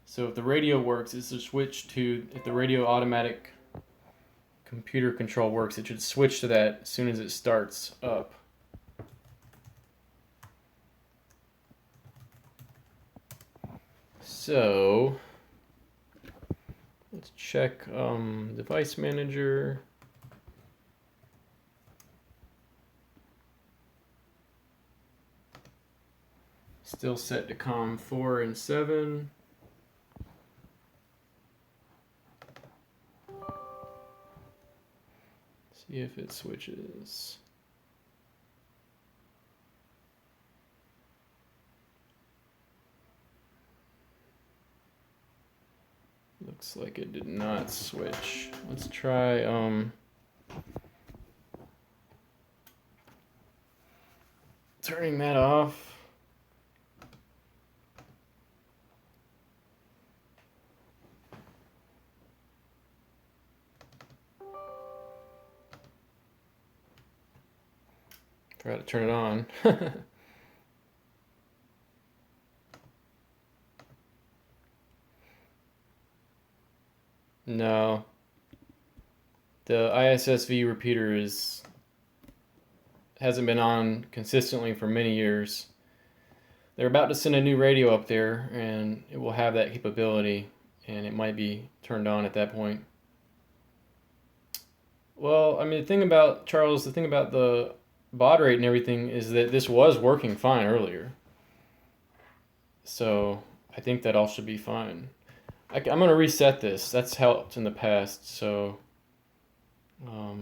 So if the radio works, it's to switch to, if the radio automatic computer control works, it should switch to that as soon as it starts up. So let's check device manager. Still set to COM 4 and 7. See if it switches. Looks like it did not switch. Let's try turning that off. Try to turn it on. No. The ISSV repeater hasn't been on consistently for many years. They're about to send a new radio up there, and it will have that capability, and it might be turned on at that point. Well, I mean, the thing about the baud rate and everything is that this was working fine earlier. So I think that all should be fine. I'm going to reset this. That's helped in the past, so I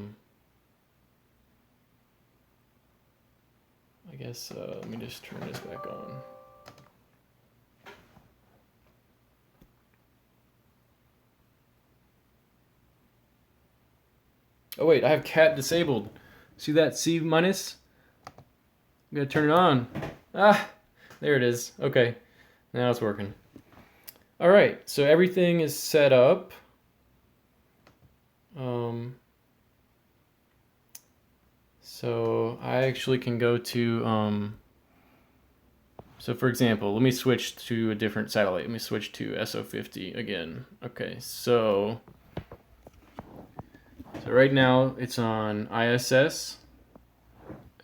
guess let me just turn this back on. Oh wait, I have cat disabled. See that C minus? I'm gonna turn it on. Ah, there it is. Okay, now it's working. All right, so everything is set up. So I actually can go to, so for example, let me switch to a different satellite. Let me switch to SO50 again. Okay, so right now it's on ISS.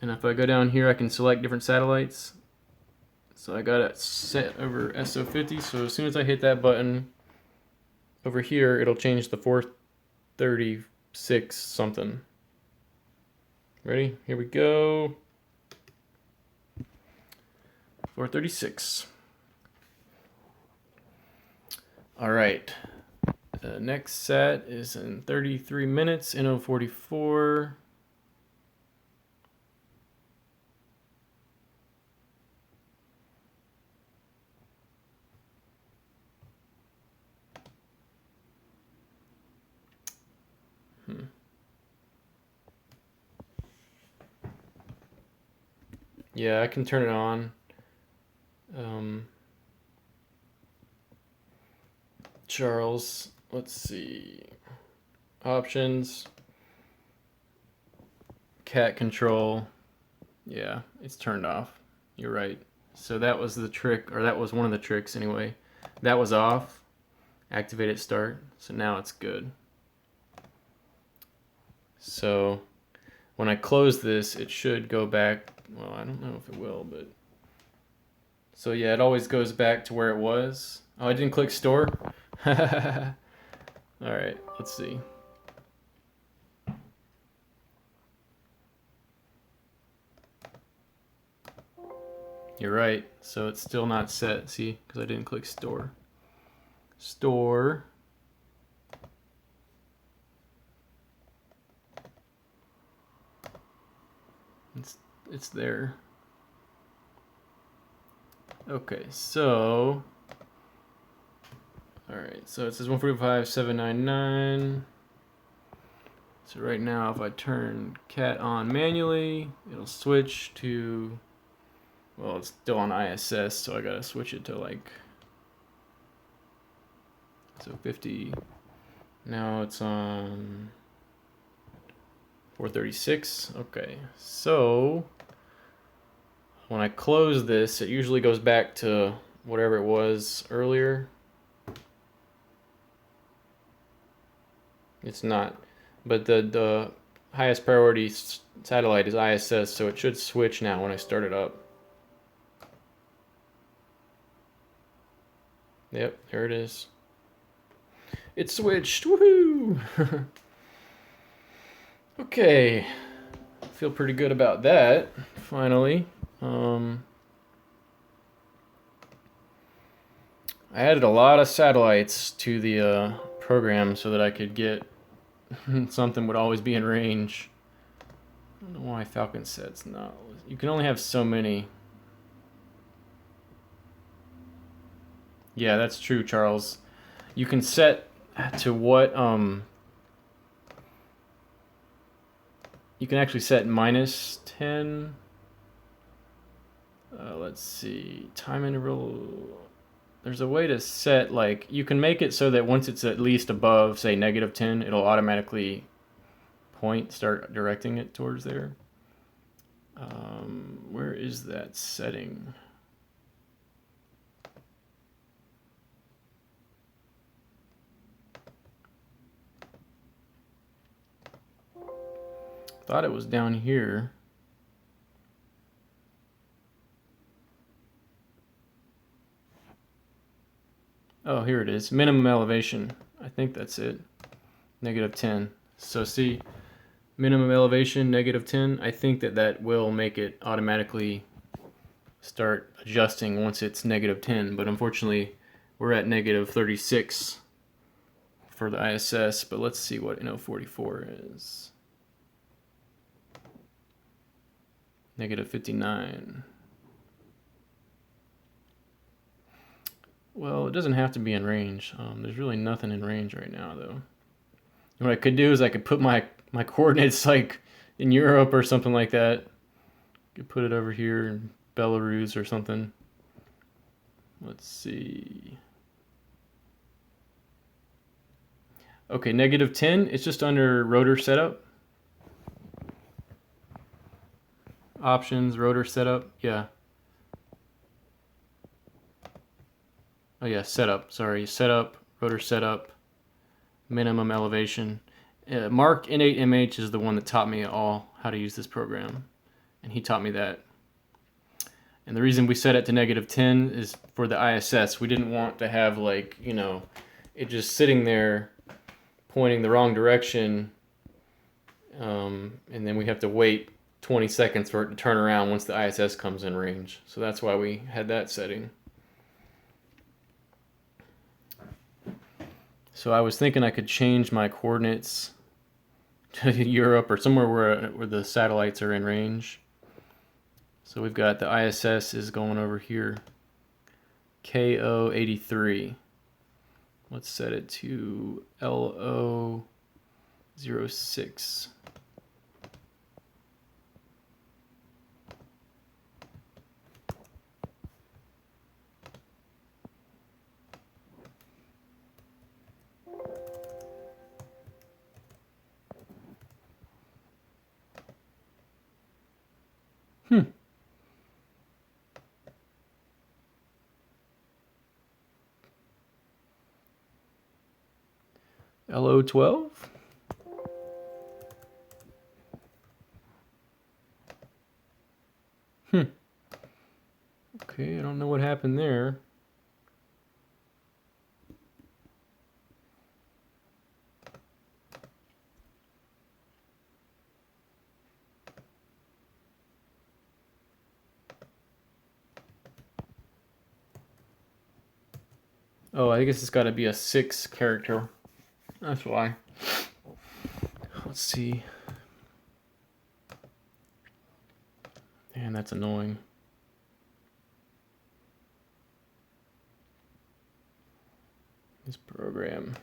And if I go down here, I can select different satellites. So I got it set over SO50. So as soon as I hit that button over here, it'll change to 436 something. Ready? Here we go. 436. All right. The next set is in 33 minutes, NO44. Yeah, I can turn it on. Charles, let's see. Options. Cat control. Yeah, it's turned off. You're right. So that was the trick, or that was one of the tricks anyway. That was off. Activate it, start. So now it's good. So when I close this, it should go back. Well, I don't know if it will, but. So yeah, it always goes back to where it was. Oh, I didn't click store? Alright, let's see. You're right. So it's still not set. See, because I didn't click store. Store. It's there. Okay, so. Alright, so it says 145,799. So right now, if I turn cat on manually, it'll switch to. Well, it's still on ISS, so I gotta switch it to like. So 50. Now it's on 436. Okay, so when I close this, it usually goes back to whatever it was earlier. It's not, but the highest priority satellite is ISS, so it should switch now when I start it up. Yep, there it is. It switched. Woohoo! Okay, feel pretty good about that. Finally, I added a lot of satellites to the program so that I could get something would always be in range. I don't know why Falcon Set's not. You can only have so many. Yeah, that's true, Charles. You can set to what you can actually set -10. Let's see, time interval. There's a way to set, like, you can make it so that once it's at least above, say, -10, it'll automatically start directing it towards there. Where is that setting? Thought it was down here. Oh, here it is. Minimum elevation. I think that's it. -10. So see, minimum elevation, -10. I think that will make it automatically start adjusting once it's -10. But unfortunately, we're at -36 for the ISS. But let's see what NO44 is. -59. Well, it doesn't have to be in range. There's really nothing in range right now, though. What I could do is I could put my coordinates like in Europe or something like that. I could put it over here in Belarus or something. Let's see. Okay, -10. It's just under rotor setup. Options, rotor setup. Yeah. Oh yeah, setup. Sorry, setup, rotor setup, minimum elevation. Mark N8MH is the one that taught me all how to use this program, and he taught me that. And the reason we set it to -10 is for the ISS. We didn't want to have, like, you know, it just sitting there pointing the wrong direction, and then we have to wait 20 seconds for it to turn around once the ISS comes in range. So that's why we had that setting. So I was thinking I could change my coordinates to Europe or somewhere where the satellites are in range. So we've got the ISS is going over here. KO83. Let's set it to LO 06. LO12. Okay, I don't know what happened there. Oh, I guess it's got to be a 6 character. That's why. Let's see. Man, that's annoying. This program.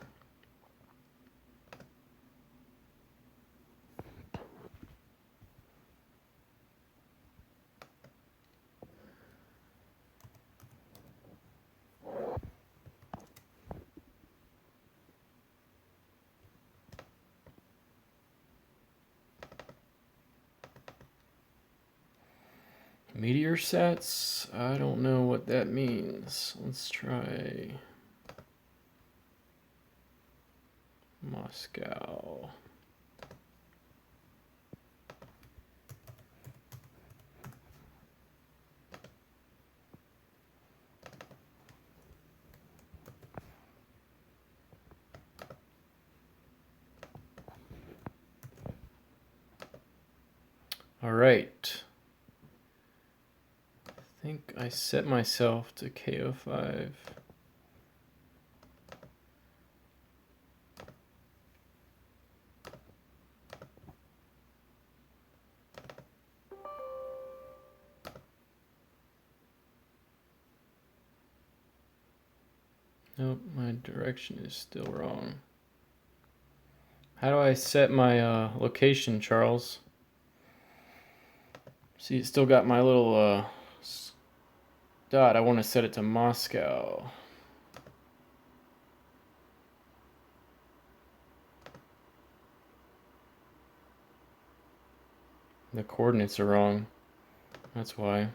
Meteor sets? I don't know what that means. Let's try Moscow. All right. I think I set myself to KO5. Nope, my direction is still wrong. How do I set my location, Charles? See, it's still got my little dot. I want to set it to Moscow. The coordinates are wrong. That's why.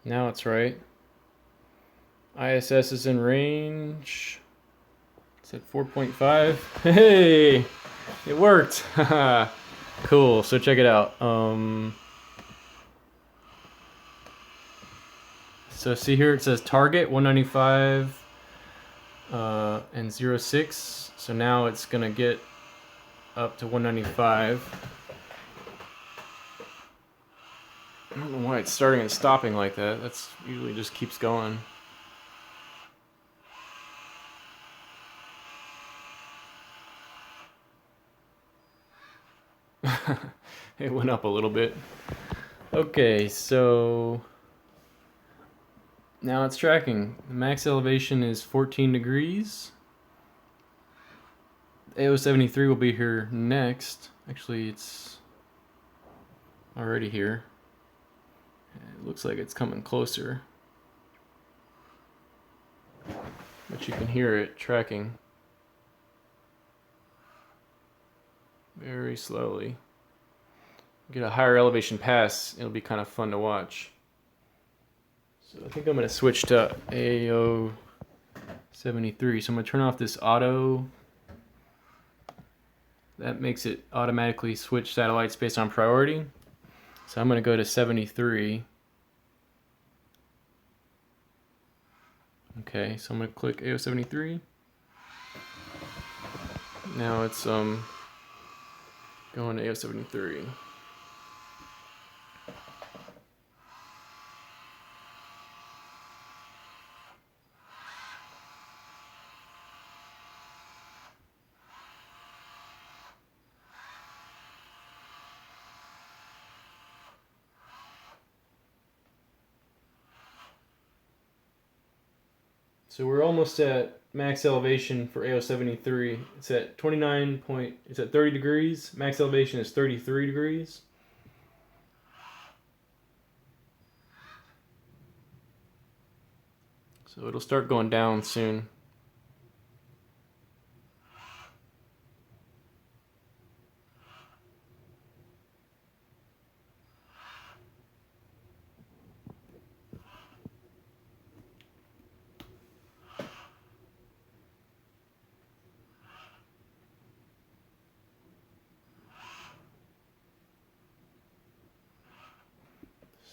Now it's right. ISS is in range. It's at 4.5. Hey, it worked. Cool. So check it out. So see here it says target 195 and 06. So now it's gonna get up to 195. I don't know why it's starting and stopping like that. That's usually just keeps going. It went up a little bit. Okay, so now it's tracking. The max elevation is 14 degrees. AO73 will be here next. Actually, it's already here. It looks like it's coming closer. But you can hear it tracking very slowly. Get a higher elevation pass, it'll be kind of fun to watch. So I think I'm going to switch to AO73. So I'm going to turn off this auto. That makes it automatically switch satellites based on priority. So I'm going to go to 73. Okay, so I'm going to click AO73. Now it's going to AO73. So we're almost at max elevation for AO73. It's at 30 degrees. Max elevation is 33 degrees. So it'll start going down soon.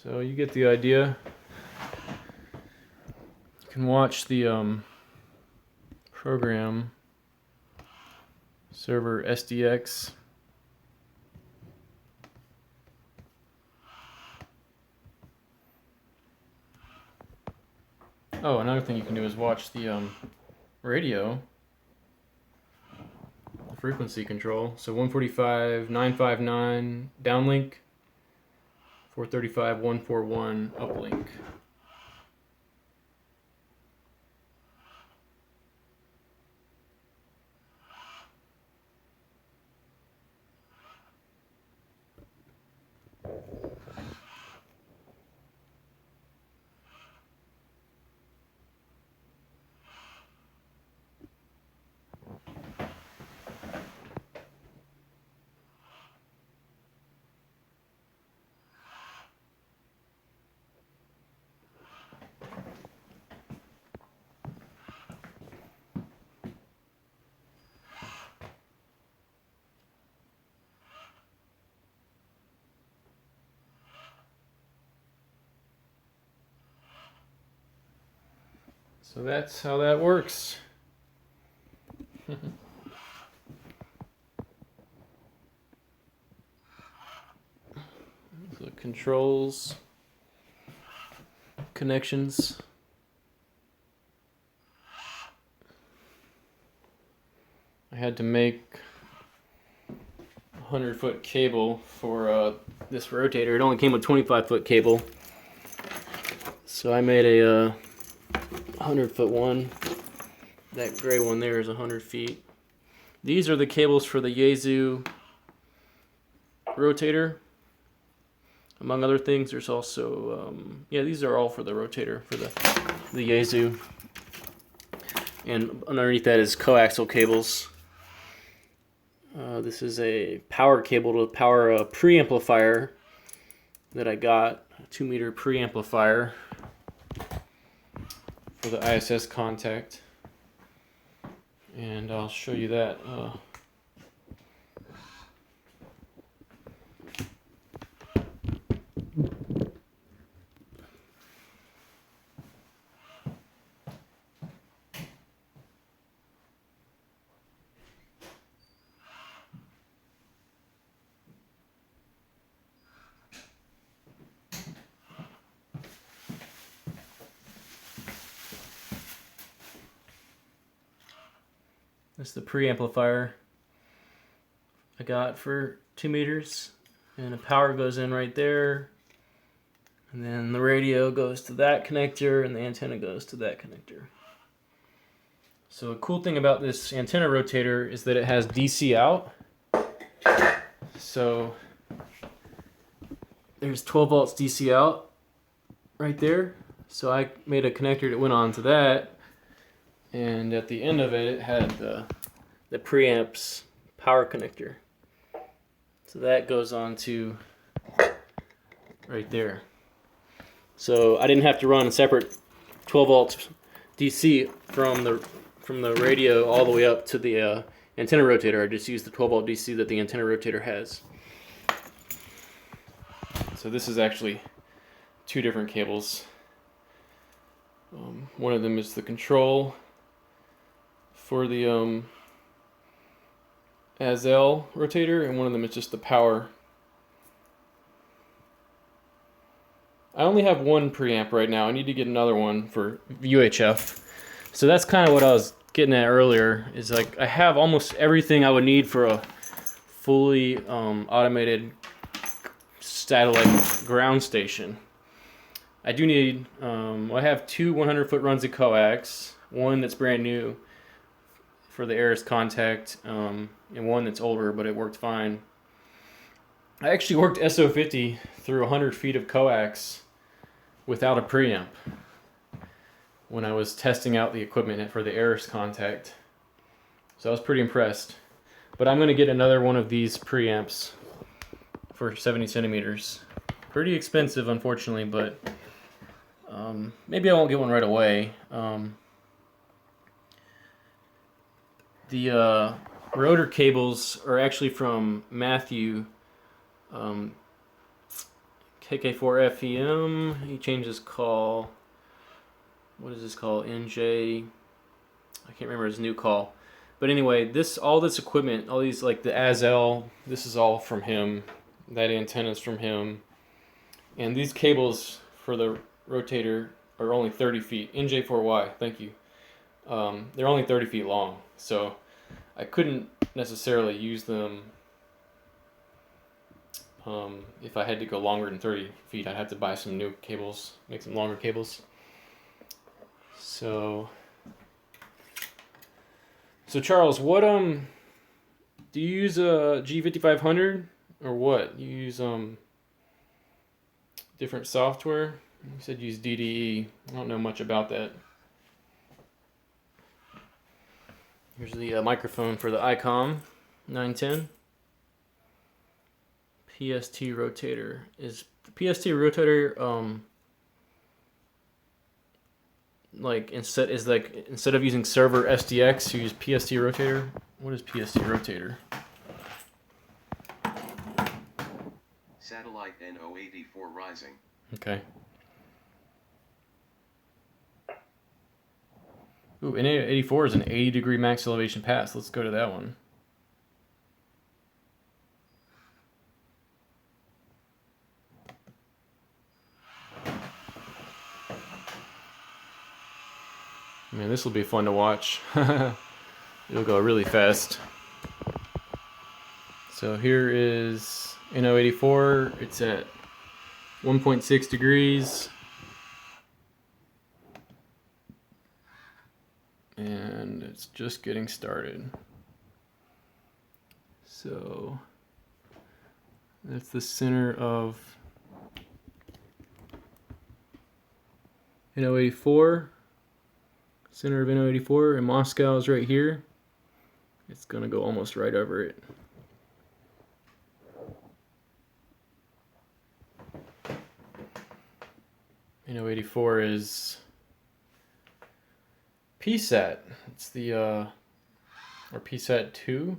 So you get the idea. You can watch the program server SDX. Oh, another thing you can do is watch the radio, the frequency control. So 145, 959 downlink, 435, 141 uplink. So that's how that works. The controls, connections. I had to make a 100-foot cable for this rotator. It only came with 25-foot cable. So I made a 100-foot one. That gray one there is 100 feet. These are the cables for the Yaesu rotator. Among other things, there's also, these are all for the rotator, for the Yaesu. And underneath that is coaxial cables. This is a power cable to power a preamplifier that I got, a 2-meter preamplifier for the ISS contact. And I'll show you that. This is the preamplifier I got for 2 meters, and the power goes in right there, and then the radio goes to that connector, and the antenna goes to that connector. So a cool thing about this antenna rotator is that it has DC out. So there's 12 volts DC out right there. So I made a connector that went onto that. And at the end of it, it had the preamp's power connector. So that goes on to right there. So I didn't have to run a separate 12 volts DC from the radio all the way up to the antenna rotator. I just used the 12 volt DC that the antenna rotator has. So this is actually 2 different cables. One of them is the control for the Azel rotator, and one of them is just the power. I only have one preamp right now. I need to get another one for UHF. So that's kind of what I was getting at earlier, is like I have almost everything I would need for a fully automated satellite ground station. I do need, I have 2 100-foot runs of coax, One that's brand new for the Aris contact, and one that's older, but it worked fine. I actually worked SO50 through 100 feet of coax without a preamp when I was testing out the equipment for the Aris contact. So I was pretty impressed. But I'm going to get another one of these preamps for 70 centimeters. Pretty expensive, unfortunately, but maybe I won't get one right away. The rotor cables are actually from Matthew, KK4FEM. He changed his call. What is this call? NJ. I can't remember his new call. But anyway, all this equipment, all these, like the Azel, this is all from him. That antenna's from him. And these cables for the rotator are only 30 feet. NJ4Y, thank you. They're only 30 feet long. So I couldn't necessarily use them if I had to go longer than 30 feet. I'd have to buy some new cables, make some longer cables. So Charles, what do you use a G5500 or what? You use different software? You said you use DDE. I don't know much about that. Here's the microphone for the ICOM 910. PST Rotator. Is PST Rotator instead of using server SDX, you use PST Rotator? What is PST Rotator? Satellite NO84 rising. Okay. Ooh, NO84 is an 80-degree max elevation pass. Let's go to that one. Man, this will be fun to watch. It'll go really fast. So here is NO84. It's at 1.6 degrees. And it's just getting started. So that's the center of NO84. Center of NO84, and Moscow is right here. It's gonna go almost right over it. NO84 is PSAT. It's the or PSAT 2.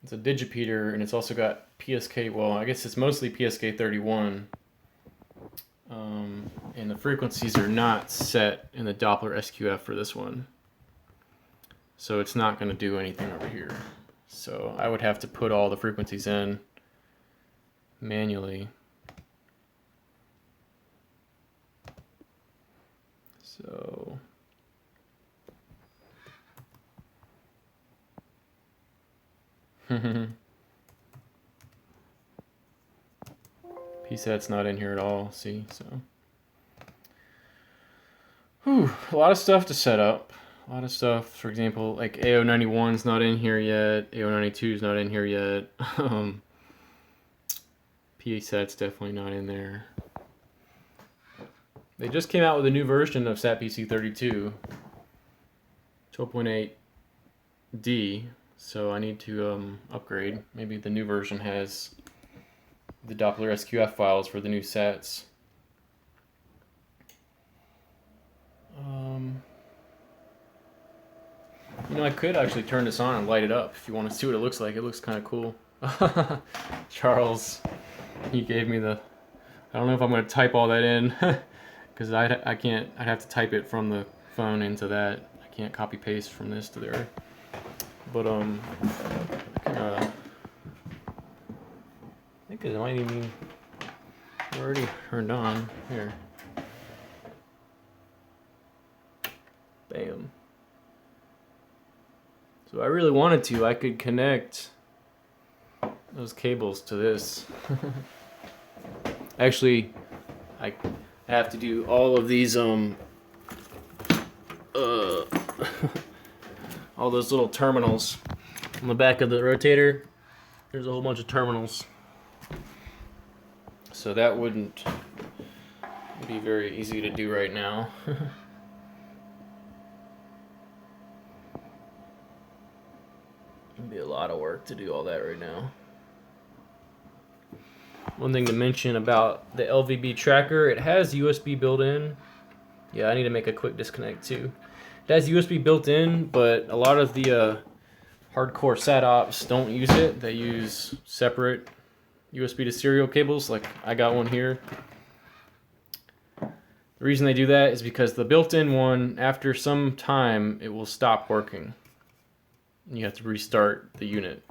It's a digipeater, and it's also got PSK. Well, I guess it's mostly PSK 31. And the frequencies are not set in the Doppler SQF for this one. So it's not going to do anything over here. So I would have to put all the frequencies in manually. So PSAT's not in here at all, see, so. Whew, a lot of stuff to set up. A lot of stuff, for example, like AO91's not in here yet, AO92's not in here yet. PSAT's definitely not in there. They just came out with a new version of SatPC32, 12.8D, so I need to upgrade. Maybe the new version has the Doppler SQF files for the new sats. You know, I could actually turn this on and light it up if you want to see what it looks like. It looks kind of cool. Charles, he gave me the... I don't know if I'm going to type all that in because I can't. I'd have to type it from the phone into that. I can't copy paste from this to there. But I think it might even already turned on here. Bam. So I really wanted to, I could connect those cables to this. Actually, I have to do all of these all those little terminals on the back of the rotator. There's a whole bunch of terminals. So that wouldn't be very easy to do right now. It'd be a lot of work to do all that right now. One thing to mention about the LVB tracker, it has USB built in. Yeah, I need to make a quick disconnect too. It has USB built in, but a lot of the hardcore SAT ops don't use it. They use separate USB to serial cables, like I got one here. The reason they do that is because the built-in one, after some time, it will stop working. You have to restart the unit,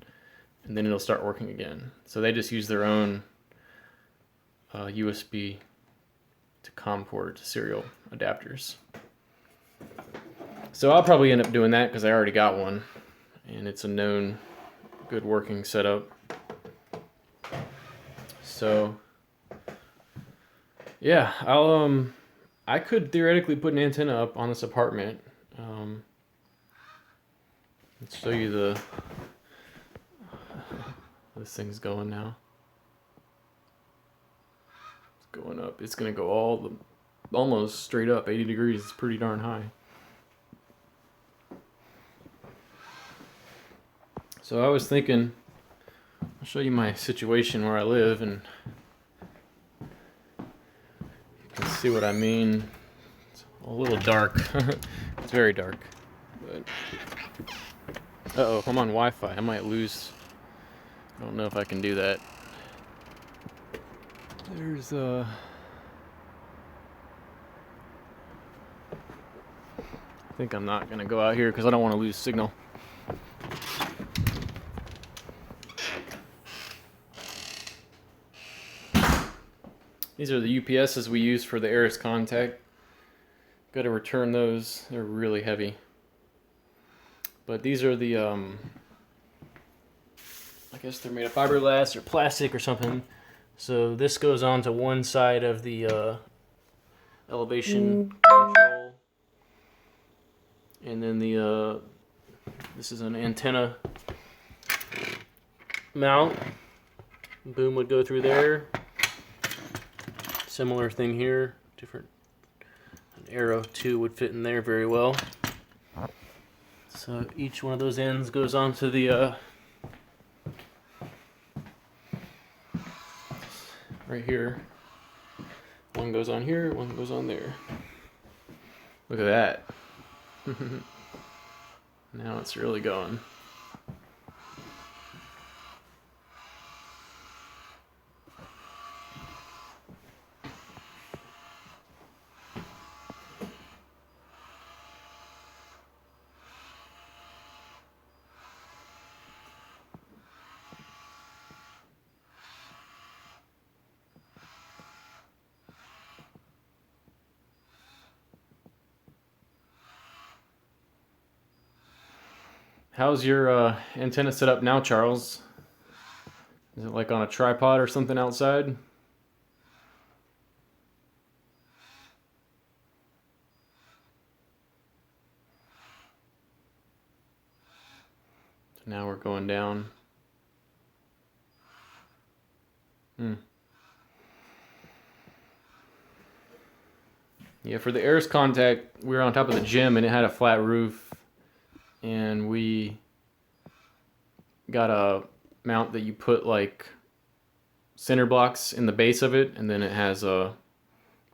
and then it'll start working again. So they just use their own USB to COM port serial adapters. So I'll probably end up doing that because I already got one, and it's a known good working setup. So yeah, I could theoretically put an antenna up on this apartment. Let's show you this thing's going now. It's going up. It's gonna go almost straight up, 80 degrees. It's pretty darn high. So I was thinking, I'll show you my situation where I live, and you can see what I mean. It's a little dark. It's very dark. But uh-oh, I'm on Wi-Fi. I might lose. I don't know if I can do that. There's I think I'm not gonna go out here because I don't want to lose signal. These are the UPSs we use for the Aris contact. Got to return those. They're really heavy. But these are the, I guess they're made of fiberglass or plastic or something. So this goes on to one side of the elevation control. And then this is an antenna mount. Boom would go through there. Similar thing here. Different. An arrow too would fit in there very well. So each one of those ends goes onto the right here. One goes on here, one goes on there. Look at that. Now it's really going. How's your antenna set up now, Charles? Is it like on a tripod or something outside? So now we're going down. Yeah, for the Aris contact, we were on top of the gym and it had a flat roof. And we got a mount that you put like center blocks in the base of it, and then it has a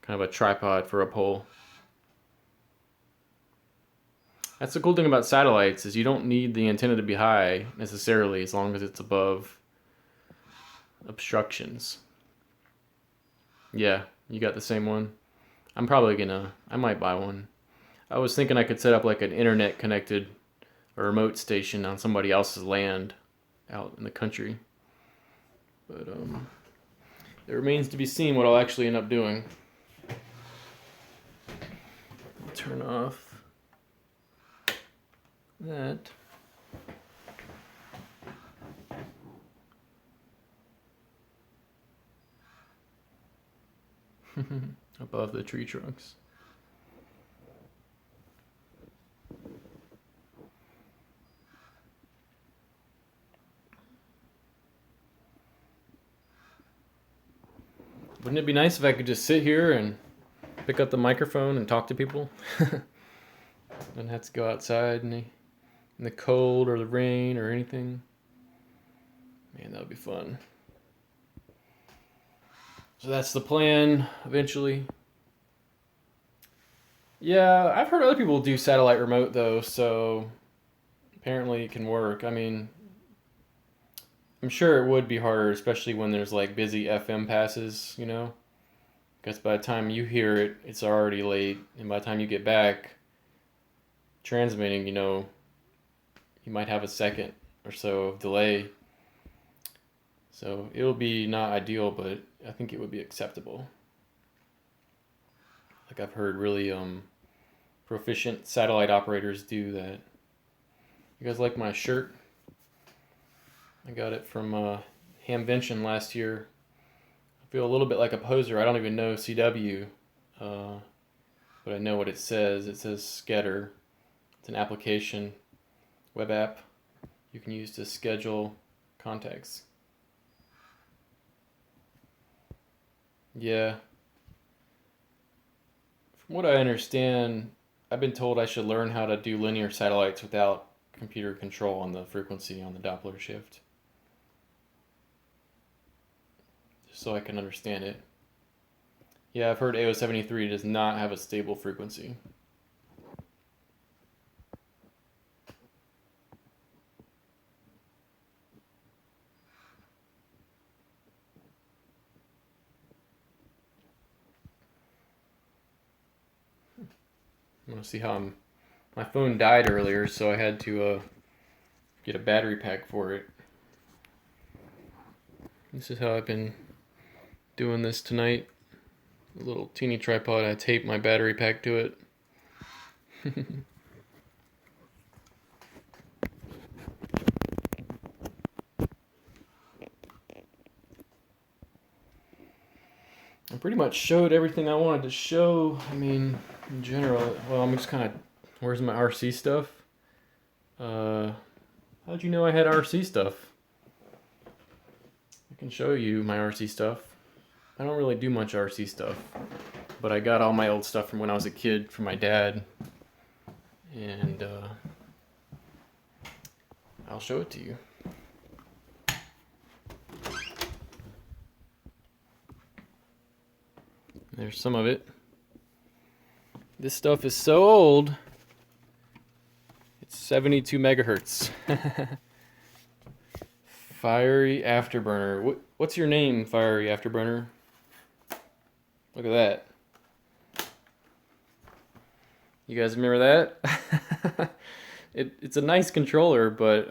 kind of a tripod for a pole. That's the cool thing about satellites, is you don't need the antenna to be high necessarily, as long as it's above obstructions. Yeah, you got the same one. I might buy one. I was thinking I could set up like an internet connected a remote station on somebody else's land out in the country. But it remains to be seen what I'll actually end up doing. I'll turn off that. Above the tree trunks. Wouldn't it be nice if I could just sit here and pick up the microphone and talk to people? Don't have to go outside in the cold or the rain or anything. Man, that would be fun. So that's the plan eventually. Yeah, I've heard other people do satellite remote though, so apparently it can work. I mean, I'm sure it would be harder, especially when there's like busy FM passes, you know? Because by the time you hear it, it's already late, and by the time you get back transmitting, you know, you might have a second or so of delay. So it'll be not ideal, but I think it would be acceptable. Like I've heard really proficient satellite operators do that. You guys like my shirt? I got it from Hamvention last year. I feel a little bit like a poser. I don't even know CW, but I know what it says. It says Scatter. It's an application, web app you can use to schedule contacts. Yeah. From what I understand, I've been told I should learn how to do linear satellites without computer control on the frequency on the Doppler shift, just so I can understand it. Yeah, I've heard AO73 does not have a stable frequency. I want to see how my phone died earlier, so I had to get a battery pack for it. This is how I've been doing this tonight. A little teeny tripod, I taped my battery pack to it. I pretty much showed everything I wanted to show. I mean, in general, well, I'm just kind of, where's my RC stuff? How'd you know I had RC stuff? I can show you my RC stuff. I don't really do much RC stuff, but I got all my old stuff from when I was a kid from my dad, and I'll show it to you. There's some of it. This stuff is so old. It's 72 megahertz. Fiery Afterburner. What's your name, Fiery Afterburner? Look at that. You guys remember that? It's a nice controller, but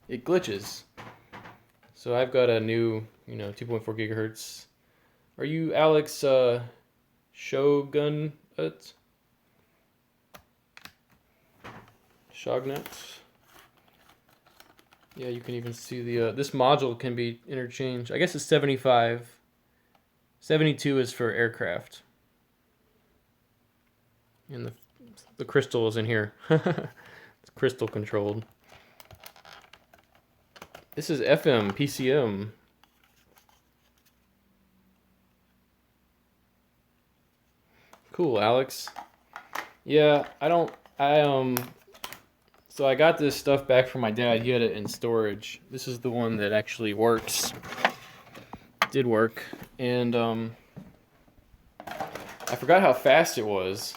it glitches. So I've got a new, 2.4 gigahertz. Are you Alex Shogun? Shognut? Yeah, you can even see the this module can be interchanged. I guess it's 75. 72 is for aircraft. And the crystal is in here. It's crystal controlled. This is FM, PCM. Cool, Alex. Yeah, so I got this stuff back from my dad. He had it in storage. This is the one that actually works. Did work. And I forgot how fast it was.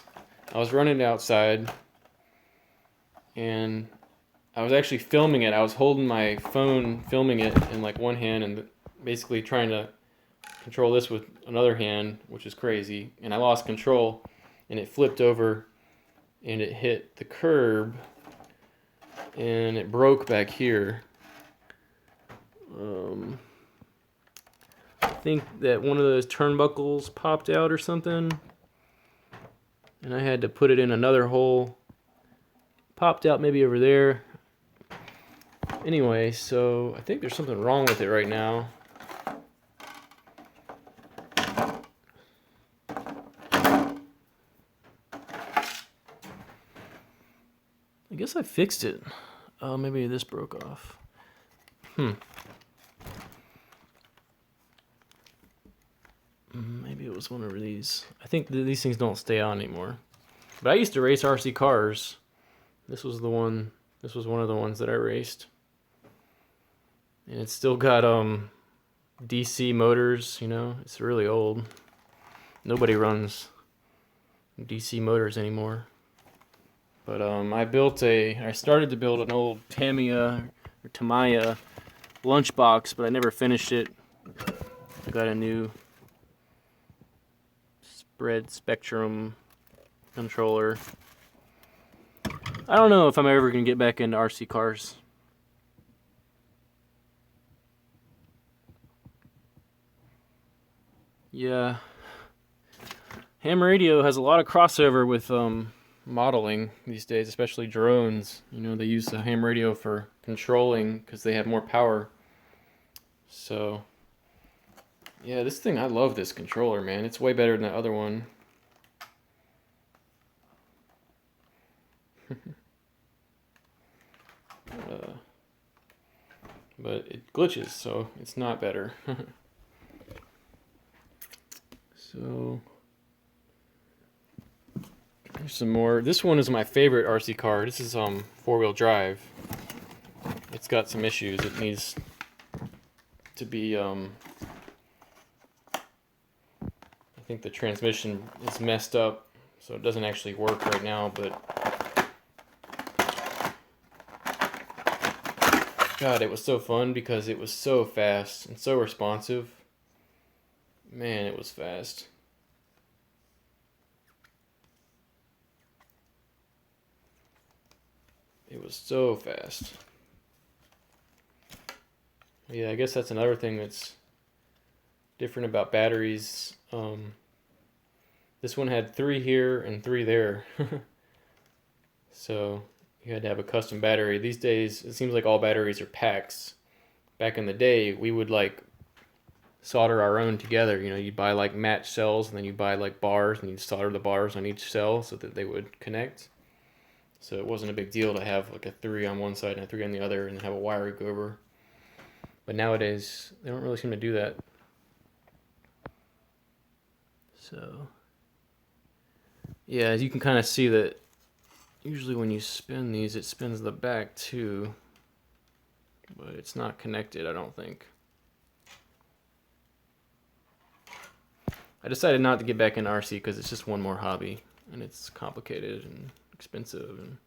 I was running outside and I was actually filming it. I was holding my phone, filming it in like one hand and basically trying to control this with another hand, which is crazy. And I lost control and it flipped over and it hit the curb and it broke back here. I think that one of those turnbuckles popped out or something, and I had to put it in another hole. Popped out maybe over there. Anyway, so I think there's something wrong with it right now. I guess I fixed it. Oh, maybe this broke off. Maybe it was one of these. I think these things don't stay on anymore. But I used to race RC cars. This was the one. This was one of the ones that I raced. And it's still got DC motors. You know, it's really old. Nobody runs DC motors anymore. But I started to build an old Tamiya or Tamiya lunchbox, but I never finished it. I got a new spread spectrum controller. I don't know if I'm ever gonna get back into RC cars. Yeah, ham radio has a lot of crossover with modeling these days, especially drones. You know, they use the ham radio for controlling because they have more power. So yeah, this thing, I love this controller, man. It's way better than the other one. But it glitches, so it's not better. So here's some more. This one is my favorite RC car. This is four-wheel drive. It's got some issues. It needs to be I think the transmission is messed up, so it doesn't actually work right now, but God, it was so fun because it was so fast and so responsive. Man, it was fast. It was so fast. Yeah, I guess that's another thing that's different about batteries. This one had 3 here and 3 there. So you had to have a custom battery. These days, it seems like all batteries are packs. Back in the day, we would like solder our own together. You know, you'd buy like match cells, and then you'd buy like bars, and you'd solder the bars on each cell so that they would connect. So it wasn't a big deal to have like a 3 on one side and a 3 on the other and have a wire go over. But nowadays, they don't really seem to do that. So yeah, as you can kind of see that usually when you spin these, it spins the back too, but it's not connected, I don't think. I decided not to get back in RC because it's just one more hobby, and it's complicated and expensive, and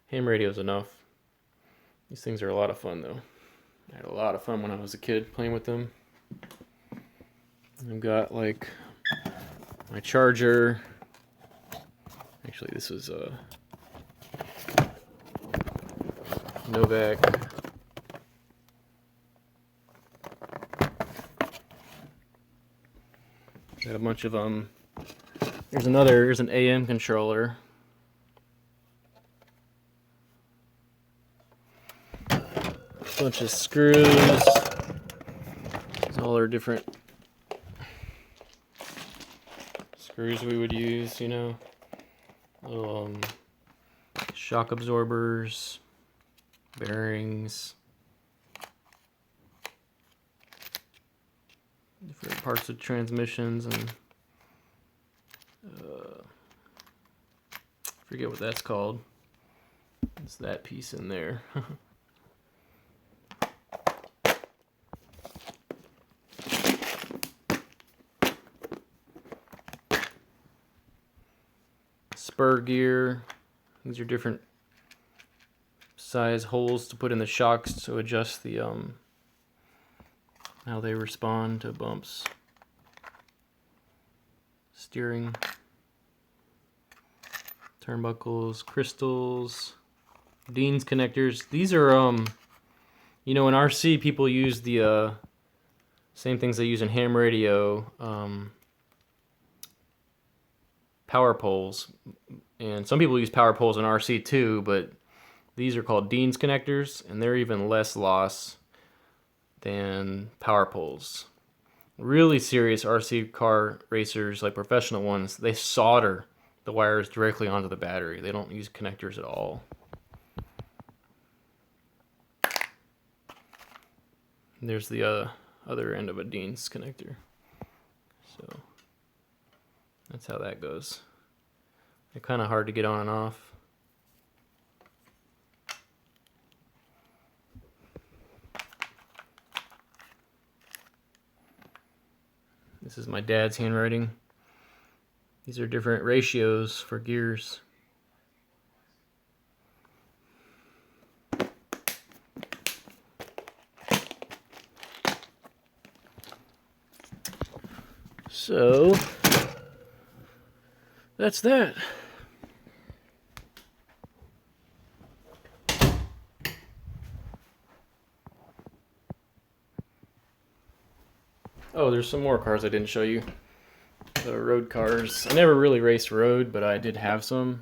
ham radio's enough. These things are a lot of fun though. I had a lot of fun when I was a kid playing with them. I've got like my charger. Actually, this was Novak. Got a bunch of here's an AM controller. Bunch of screws. These all are different screws we would use, you know. Little shock absorbers, bearings, different parts of transmissions, and forget what that's called. It's that piece in there. Spur gear. These are different size holes to put in the shocks to adjust the how they respond to bumps. Steering, turnbuckles, crystals, Dean's connectors. These are you know, in RC people use the same things they use in ham radio, power poles, and some people use power poles in RC too, but these are called Dean's connectors, and they're even less loss than power poles. Really serious RC car racers, like professional ones, they solder the wires directly onto the battery. They don't use connectors at all. There's the other end of a Dean's connector. So that's how that goes. They're kind of hard to get on and off. This is my dad's handwriting. These are different ratios for gears. So that's that. Oh, there's some more cars I didn't show you. The road cars. I never really raced road, but I did have some.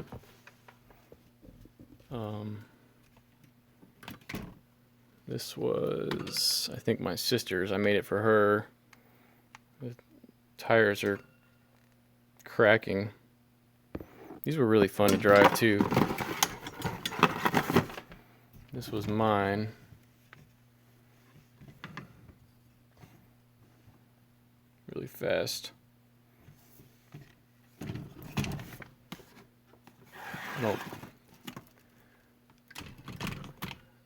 This was, I think, my sister's. I made it for her. The tires are cracking. These were really fun to drive too. This was mine. Really fast. Nope.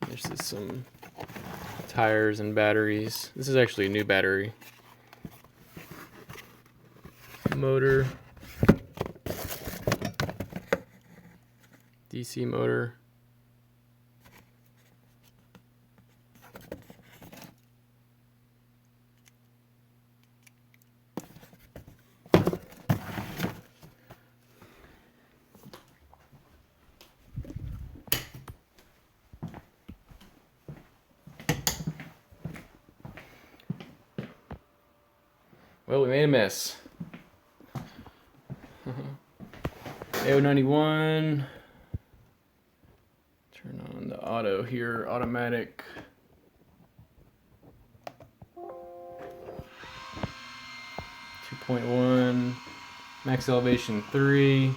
There's just some tires and batteries. This is actually a new battery. Motor. DC motor. Well, we made a mess. AO91. Turn on the auto here, automatic. .1, max elevation 3.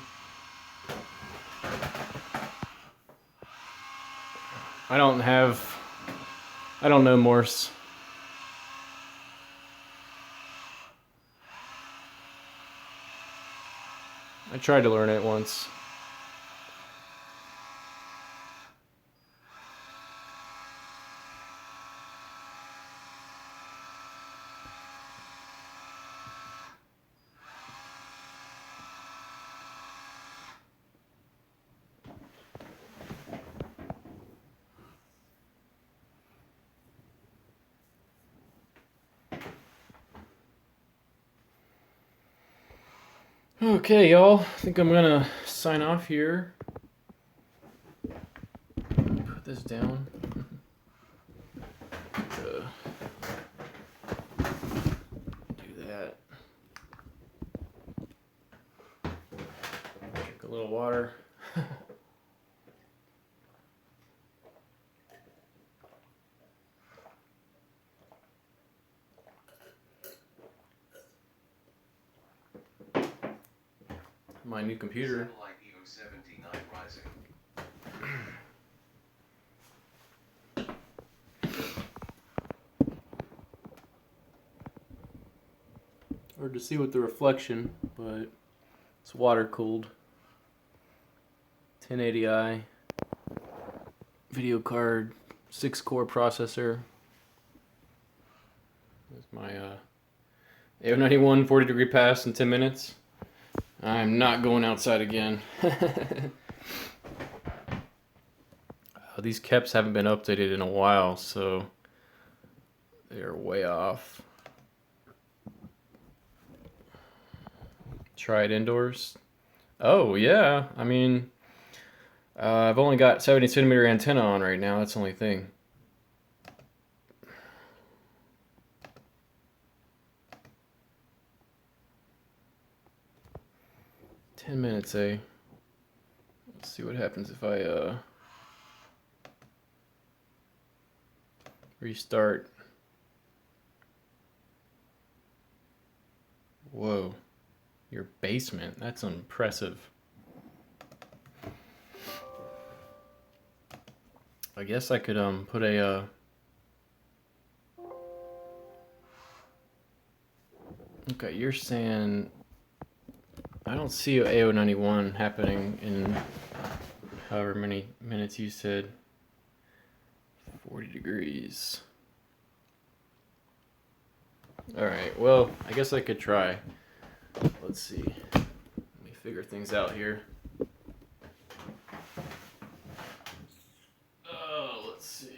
I don't know Morse. I tried to learn it once. Okay, y'all. I think I'm gonna sign off here. Put this down. Do that. Drink a little water. My new computer. Satellite EO79 rising. Hard to see with the reflection, but it's water cooled. 1080i video card, 6-core processor. There's my AO91 40-degree pass in 10 minutes. I'm not going outside again. These caps haven't been updated in a while, so they're way off. Try it indoors. Oh yeah, I mean, I've only got 70 centimeter antenna on right now. That's the only thing. Ten minutes, eh? Let's see what happens if I restart. Whoa. Your basement. That's impressive. I guess I could put a Okay, you're saying I don't see AO91 happening in however many minutes you said. 40 degrees. Alright, well, I guess I could try. Let's see. Let me figure things out here. Let's see.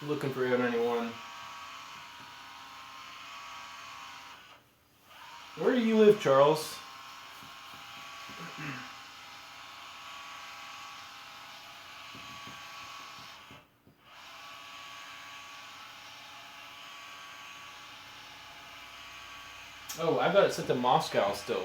Looking for AO91. Where do you live, Charles? Oh, I've got it set to Moscow still.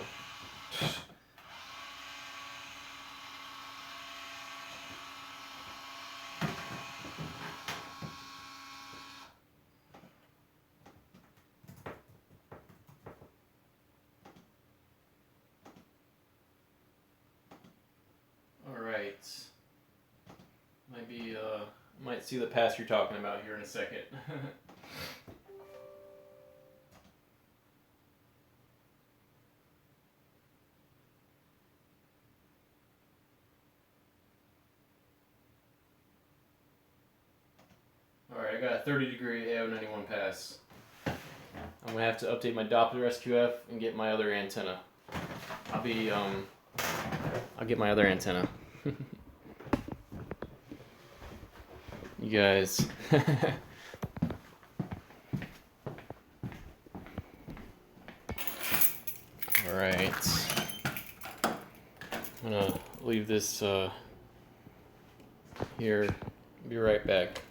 Alright. Might see the pass you're talking about here in a second. Alright, I got a 30-degree AO91 pass. I'm gonna have to update my Doppler SQF and get my other antenna. I'll get my other antenna. You guys. Alright. I'm gonna leave this here. Be right back.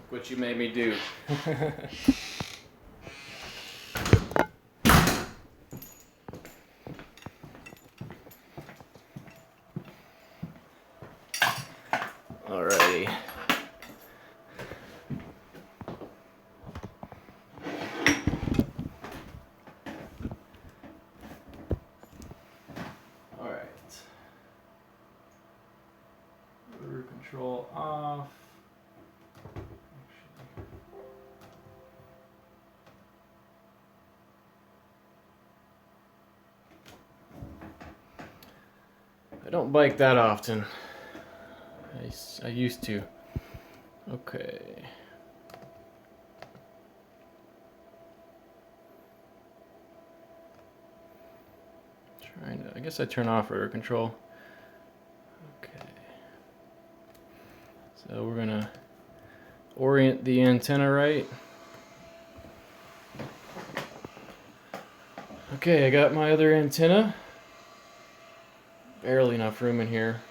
What you made me do. Alrighty. Alright. Rotor control off. I don't bike that often. I used to. Okay. I guess I turn off rotor control. Okay. So we're gonna orient the antenna right. Okay, I got my other antenna. Barely enough room in here.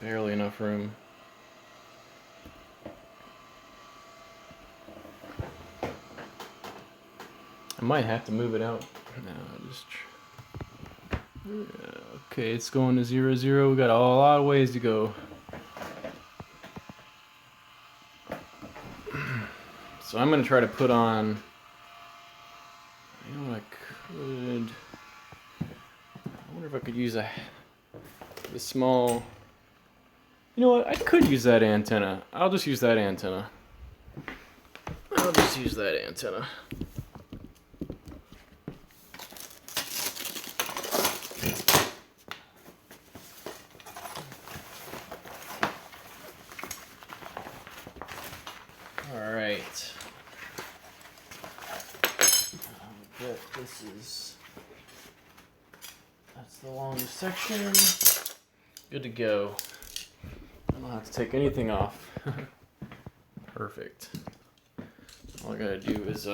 Barely enough room. I might have to move it out. No, just. Okay, it's going to 0, 0. We got a lot of ways to go. So I'm going to try to put on, you know what I could, I wonder if I could use the small, you know what, I could use that antenna. I'll just use that antenna. I'll just use that antenna. All right. But this is, that's the longest section. Good to go. I don't have to take anything off. Perfect. All I gotta do is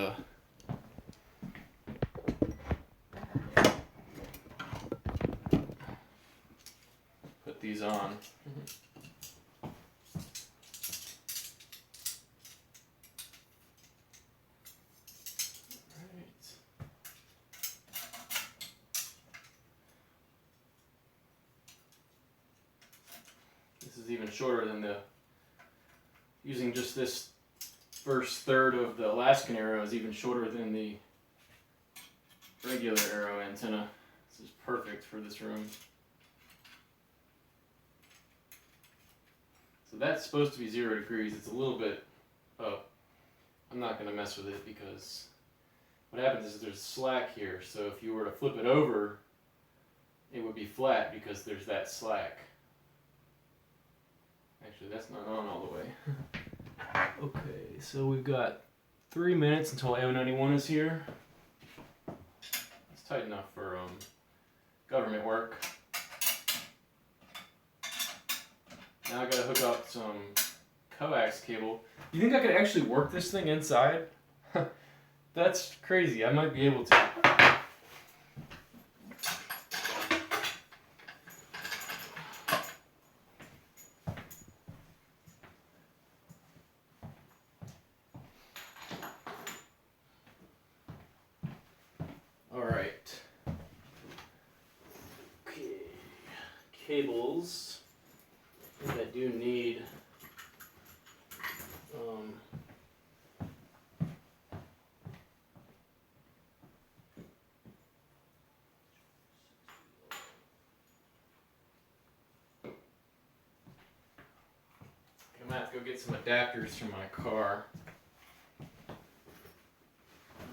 put these on. This is even shorter than using just this first third of the Alaskan arrow is even shorter than the regular arrow antenna. This is perfect for this room. So that's supposed to be 0 degrees. It's a little bit up. I'm not going to mess with it because what happens is there's slack here. So if you were to flip it over, it would be flat because there's that slack. Actually, that's not on all the way. Okay, so we've got 3 minutes until AO91 is here. It's tight enough for government work. Now I gotta hook up some coax cable. You think I could actually work this thing inside? That's crazy. I might be able to. Alright. Okay. Cables. I think I do need I'm gonna have to go get some adapters from my car. I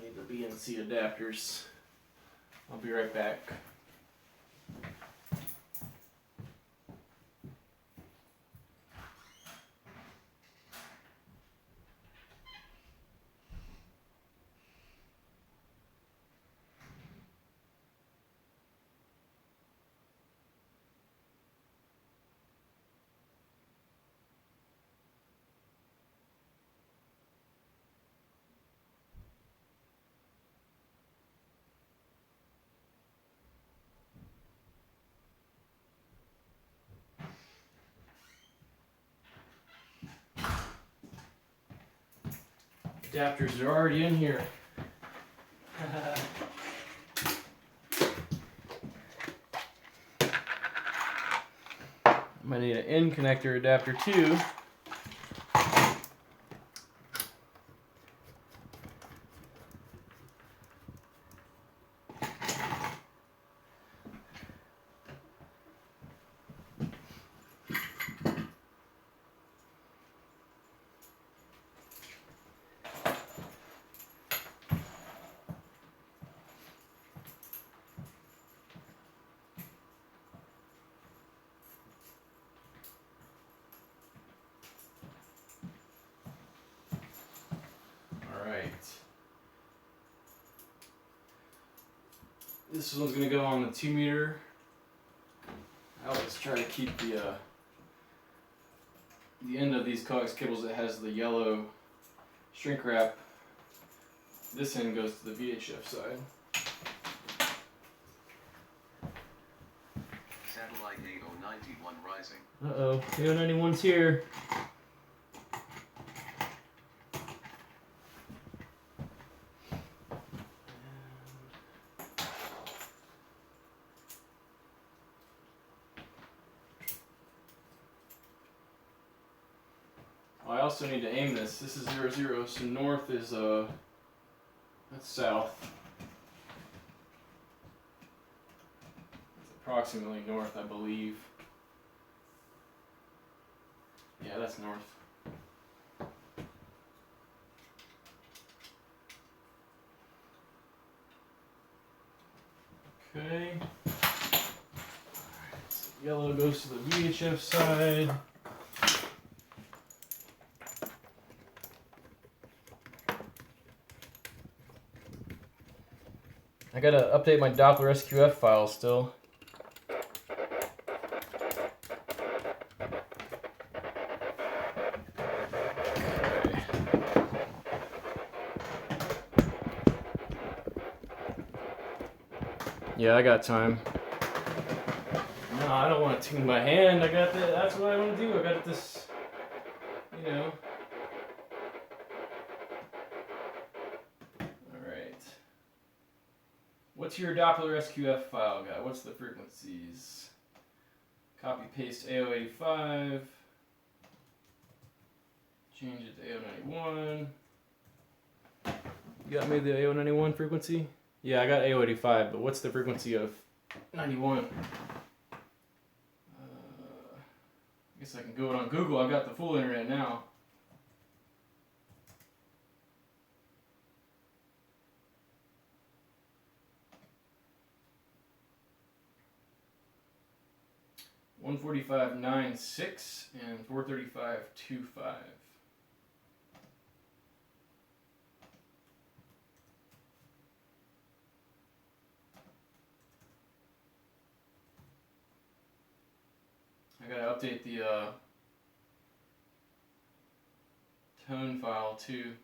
need the BNC adapters. I'll be right back. Adapters are already in here. Might need an end connector adapter too. This one's going to go on the 2 meter. I always try to keep the end of these coax cables that has the yellow shrink wrap. This end goes to the VHF side. Satellite AO91 rising. Uh-oh, AO91's here. I also need to aim this. This is 0, 0, so north is that's south. It's approximately north, I believe. Yeah, that's north. Okay. Alright, so yellow goes to the VHF side. I gotta update my Doppler SQF file still. Okay. Yeah, I got time. No, I don't want to tune by hand. I got the. That's what I want to do. I got this. You know. All right. What's your Doppler SQF file got? What's the frequencies? Copy paste AO85. Change it to AO91. You got me the AO91 frequency? Yeah, I got AO85, but what's the frequency of 91? I guess I can go on Google. I've got the full internet now. .145.96 and 435.25. I gotta update the tone file too.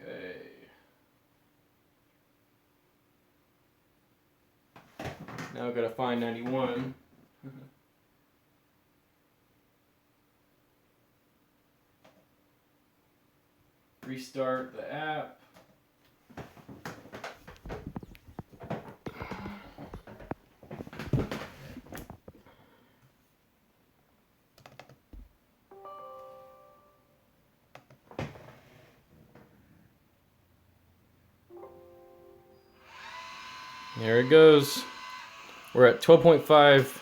Okay. Now I've got to find 91. Restart the app. There it goes. We're at 12.5.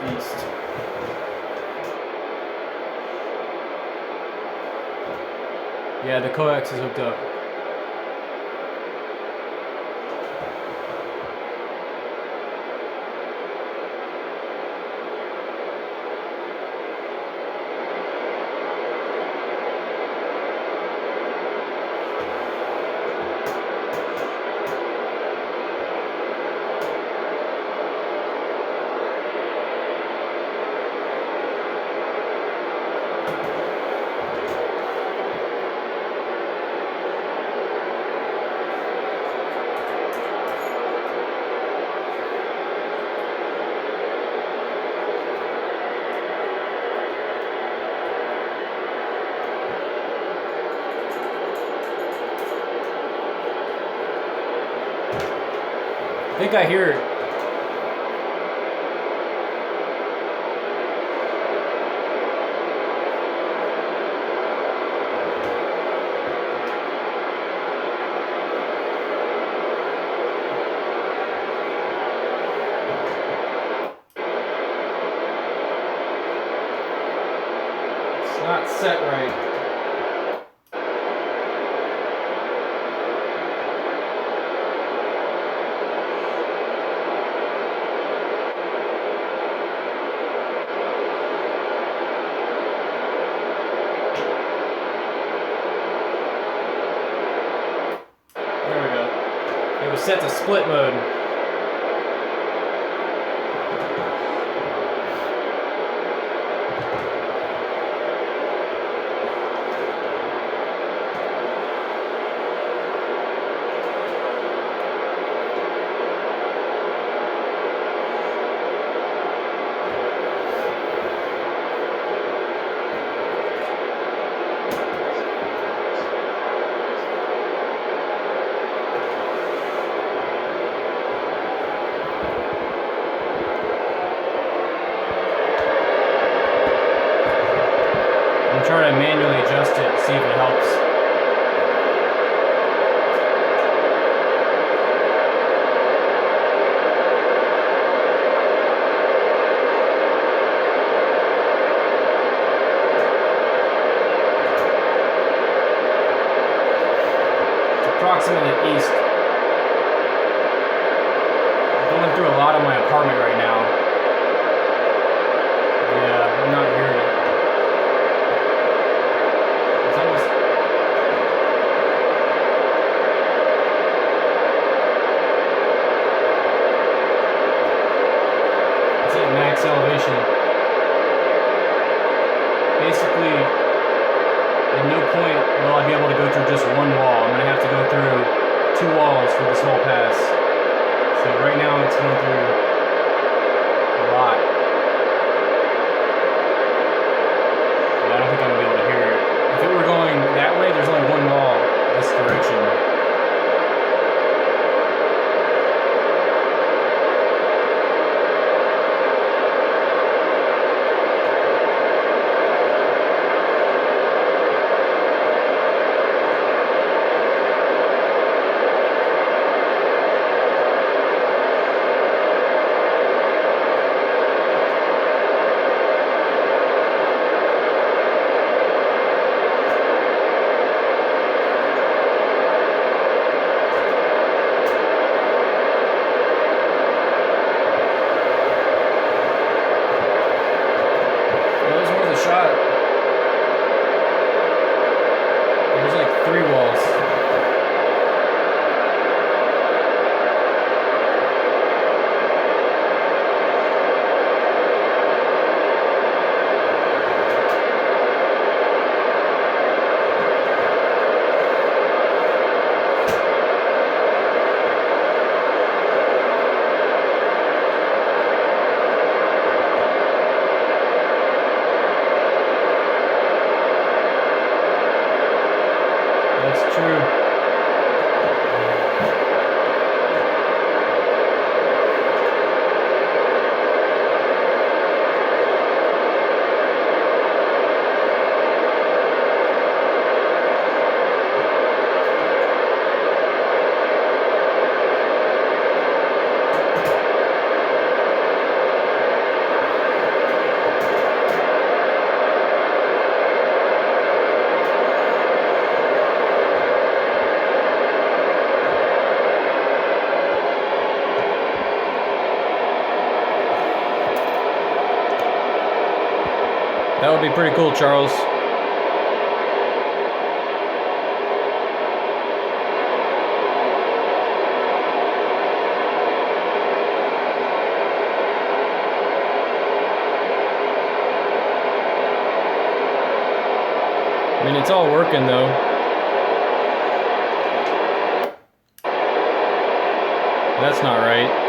East. Yeah, the coax is hooked up. I think I hear it. set right. There we go. It was set to split mode. Try to manually adjust it, see if it helps. It's approximately east. I'm going through a lot of my apartment right now. Yeah, I'm not hearing it. Max elevation. Basically, at no point will I be able to go through just one wall. I'm going to have to go through 2 walls for this whole pass. So right now it's going through a lot. And I don't think I'm going to be able to hear it. If it were going that way, there's only one wall this direction. Shot. There's like 3 walls. That's true. That would be pretty cool, Charles. I mean, it's all working though. That's not right.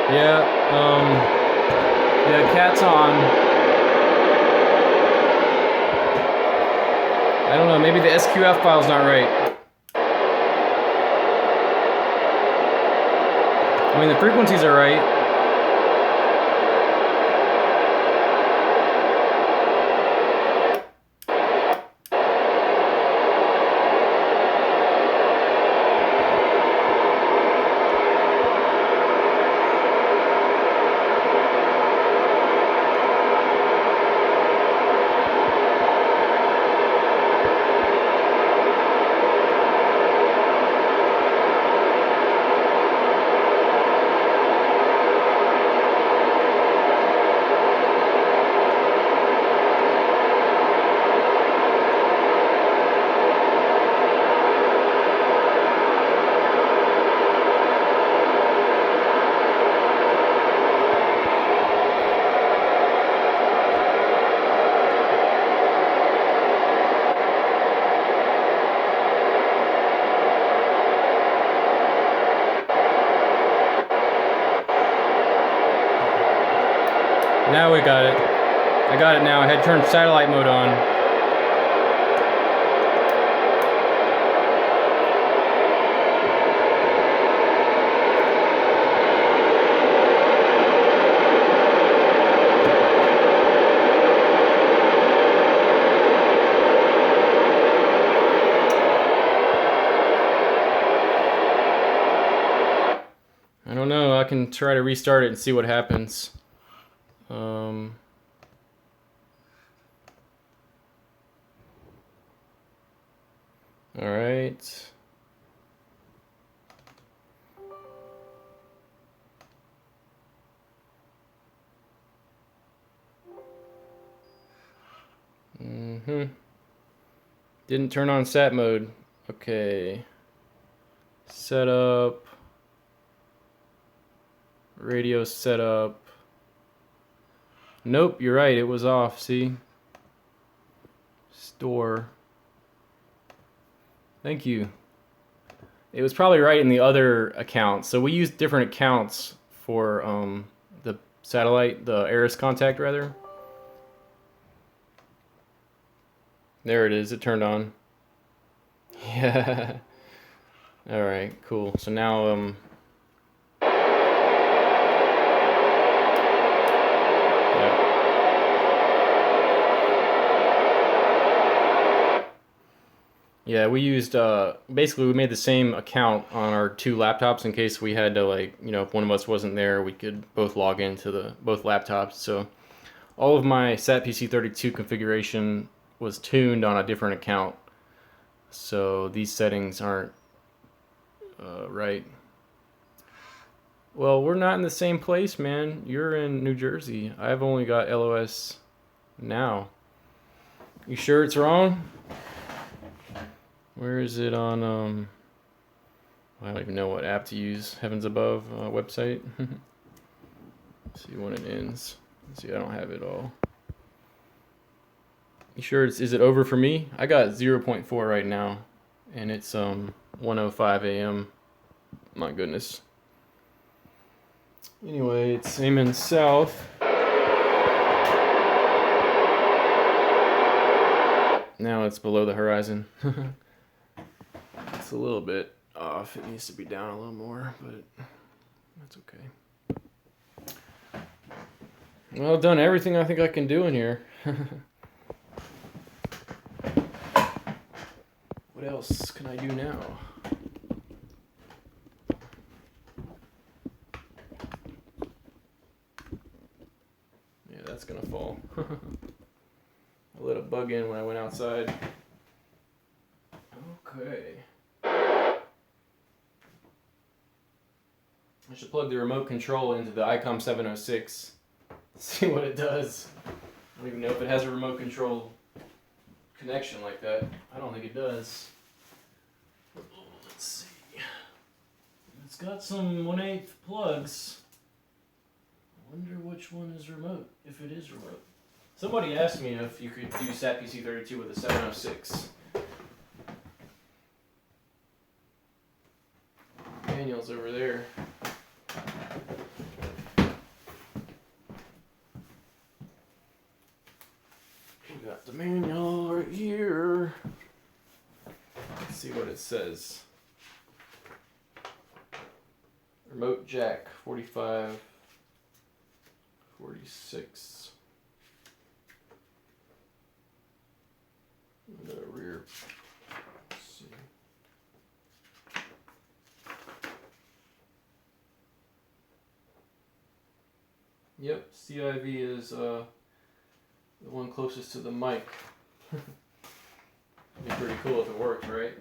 Yeah, cat's on. I don't know, maybe the SQF file's not right. I mean, the frequencies are right. Now we got it. I got it now. I had turned satellite mode on. I don't know. I can try to restart it and see what happens. All right. Didn't turn on sat mode. Okay. Setup. Radio setup. Nope, you're right. It was off. See? Store. Thank you. It was probably right in the other account. So we used different accounts for the satellite, the Eris contact rather. There it is. It turned on. Yeah. All right. Cool. So now yeah, we used basically we made the same account on our two laptops in case we had to, like, you know, if one of us wasn't there, we could both log into the both laptops. So all of my SatPC32 configuration was tuned on a different account. So these settings aren't right. Well, we're not in the same place, man. You're in New Jersey. I've only got LOS now. You sure it's wrong? Where is it on, I don't even know what app to use. Heavens Above website. Let's see when it ends. Let's see, I don't have it all. You sure is it over for me? I got 0.4 right now, and it's 1:05 a.m. My goodness. Anyway, it's aiming south. Now it's below the horizon. It's a little bit off. It needs to be down a little more, but that's okay. Well, I've done everything I think I can do in here. What else can I do now? Yeah, that's gonna fall. I let a bug in when I went outside. Okay. I should plug the remote control into the ICOM 706. See what it does. I don't even know if it has a remote control connection like that. I don't think it does. Let's see. It's got some 1/8 plugs. I wonder which one is remote, if it is remote. Somebody asked me if you could do SatPC32 with a 706. Manual's over there. We got the manual right here. see what it says. Remote jack 45, 46. And the rear. Let's see. Yep, CIV is the one closest to the mic. It'd be pretty cool if it worked, right?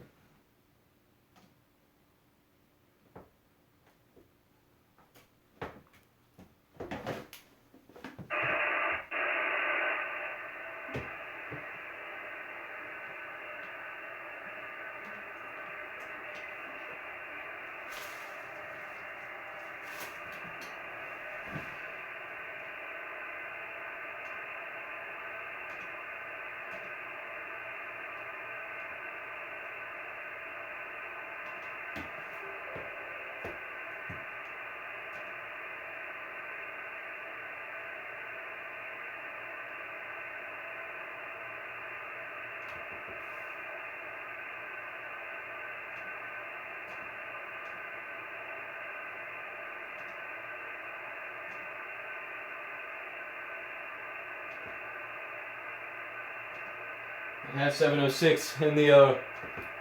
I have 706 in the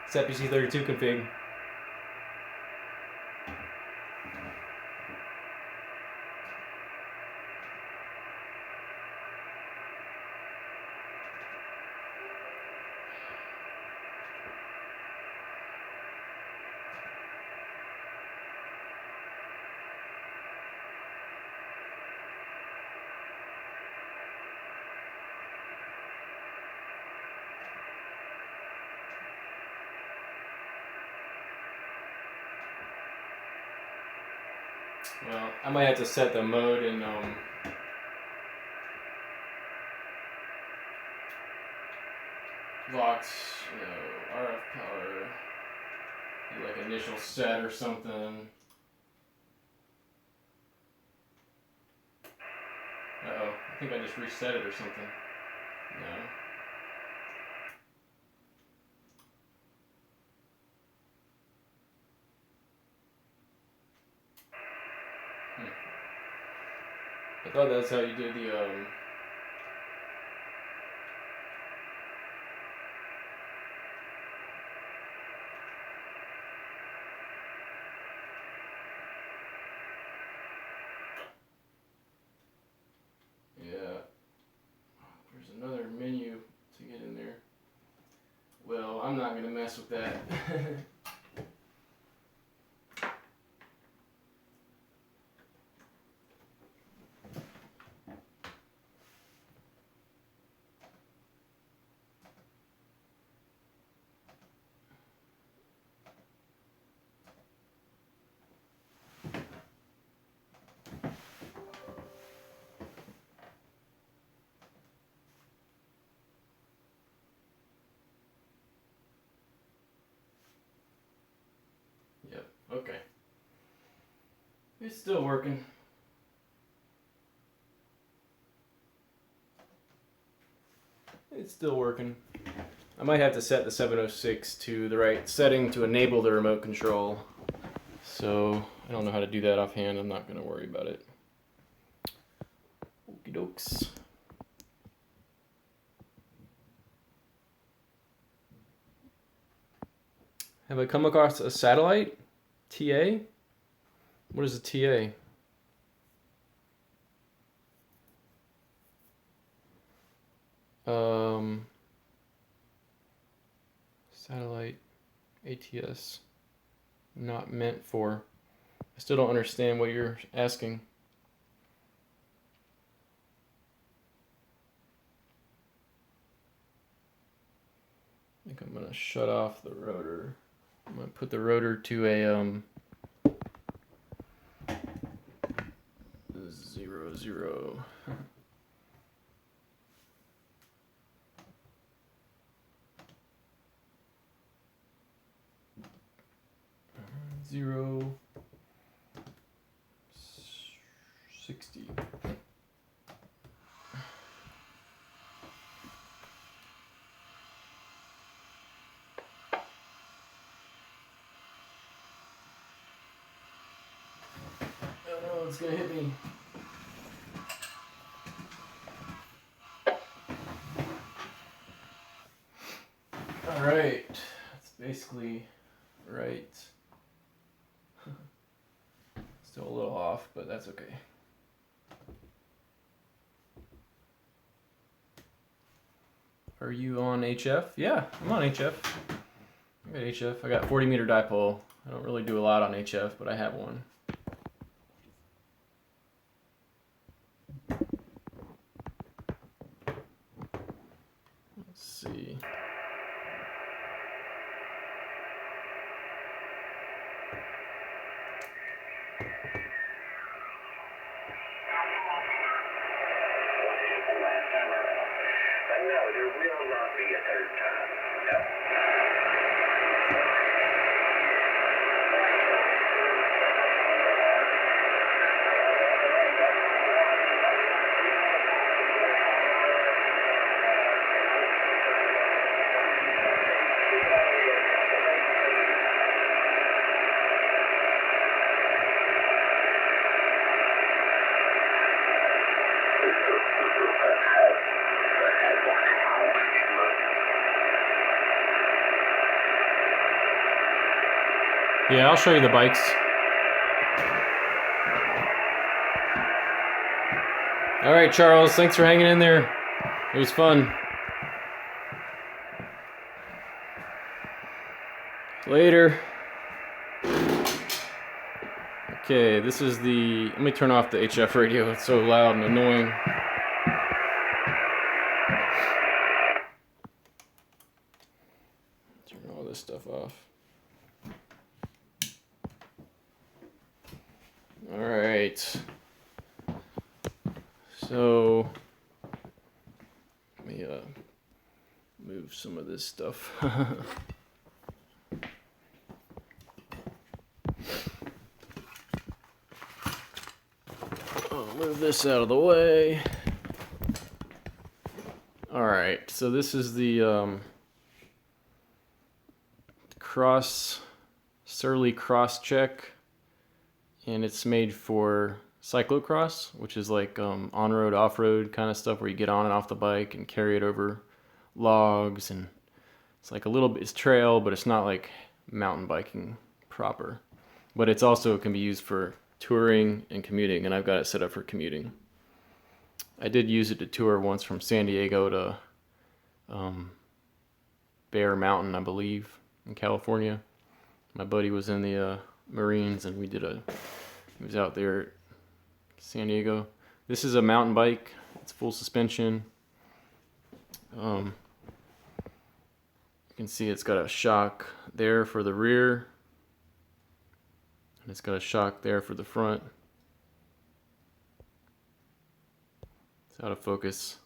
SAPC32 config. Well, I might have to set the mode in Vox, RF power, do like initial set or something. Uh-oh, I think I just reset it or something. No. I thought that's how you did the yeah. There's another menu to get in there. Well, I'm not gonna mess with that. Yep, okay. It's still working. It's still working. I might have to set the 706 to the right setting to enable the remote control. So I don't know how to do that offhand. I'm not going to worry about it. Okie dokes. Have I come across a satellite? TA? What is a TA? Satellite ATS. Not meant for. I still don't understand what you're asking. I think I'm gonna shut off the rotor. I'm gonna put the rotor to a 0, 0. 0, 60. Oh, it's gonna hit me. Alright, that's basically right. Still a little off, but that's okay. Are you on HF? Yeah, I'm on HF. I got HF. I got 40 meter dipole. I don't really do a lot on HF, but I have one. Let's see. No, there will not be a third time. No. Yeah, I'll show you the bikes. All right, Charles, thanks for hanging in there. It was fun. Later. Okay, this is the... Let me turn off the HF radio. It's so loud and annoying. Turn all this stuff off. All right. So, let me move some of this stuff. I'll move this out of the way. All right, so this is the Surly cross check, and it's made for cyclocross, which is like on-road, off-road kind of stuff where you get on and off the bike and carry it over logs, and it's like a little bit, it's trail, but it's not like mountain biking proper. But it's also can be used for touring and commuting, and I've got it set up for commuting. I did use it to tour once from San Diego to Bear Mountain, I believe, in California. My buddy was in the Marines, and he was out there at San Diego. This is a mountain bike. It's full suspension. You can see it's got a shock there for the rear, and it's got a shock there for the front. It's out of focus.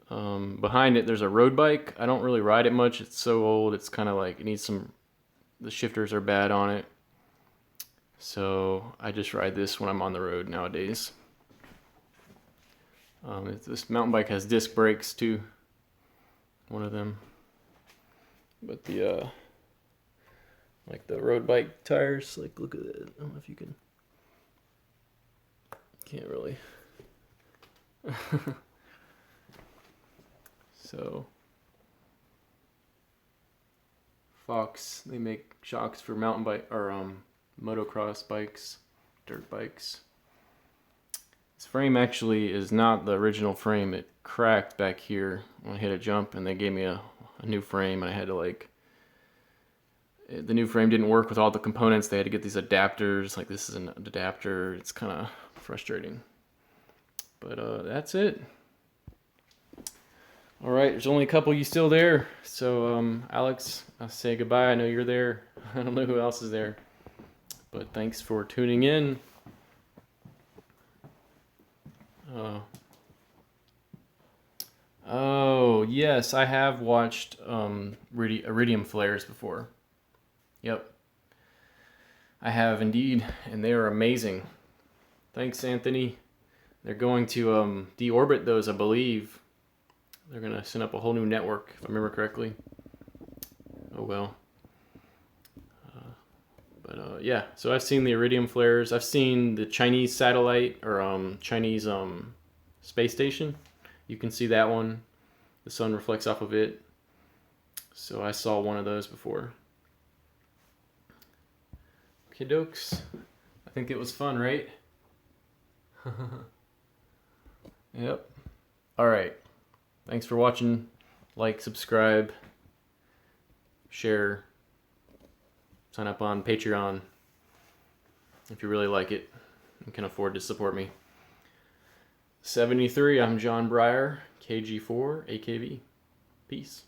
Behind it, there's a road bike. I don't really ride it much. It's so old. It's kind of like it needs some. The shifters are bad on it, so I just ride this when I'm on the road nowadays. This mountain bike has disc brakes too. One of them, but the like the road bike tires. Like look at that. I don't know if you can. Can't really. So, Fox, they make shocks for mountain bike or motocross bikes, dirt bikes. This frame actually is not the original frame. It cracked back here when I hit a jump, and they gave me a new frame, and I had to the new frame didn't work with all the components. They had to get these adapters. Like this is an adapter. It's kind of frustrating. But that's it. All right, there's only a couple of you still there. So, Alex, I'll say goodbye. I know you're there. I don't know who else is there. But thanks for tuning in. Oh, yes, I have watched iridium flares before. Yep. I have indeed, and they are amazing. Thanks, Anthony. They're going to deorbit those, I believe. They're going to send up a whole new network, if I remember correctly. Oh well. But yeah, so I've seen the iridium flares. I've seen the Chinese satellite or Chinese space station. You can see that one. The sun reflects off of it. So I saw one of those before. Okay, dokes. I think it was fun, right? Yep. All right. Thanks for watching. Like, subscribe, share, sign up on Patreon if you really like it and can afford to support me. 73, I'm John Breyer, KG4, AKV. Peace.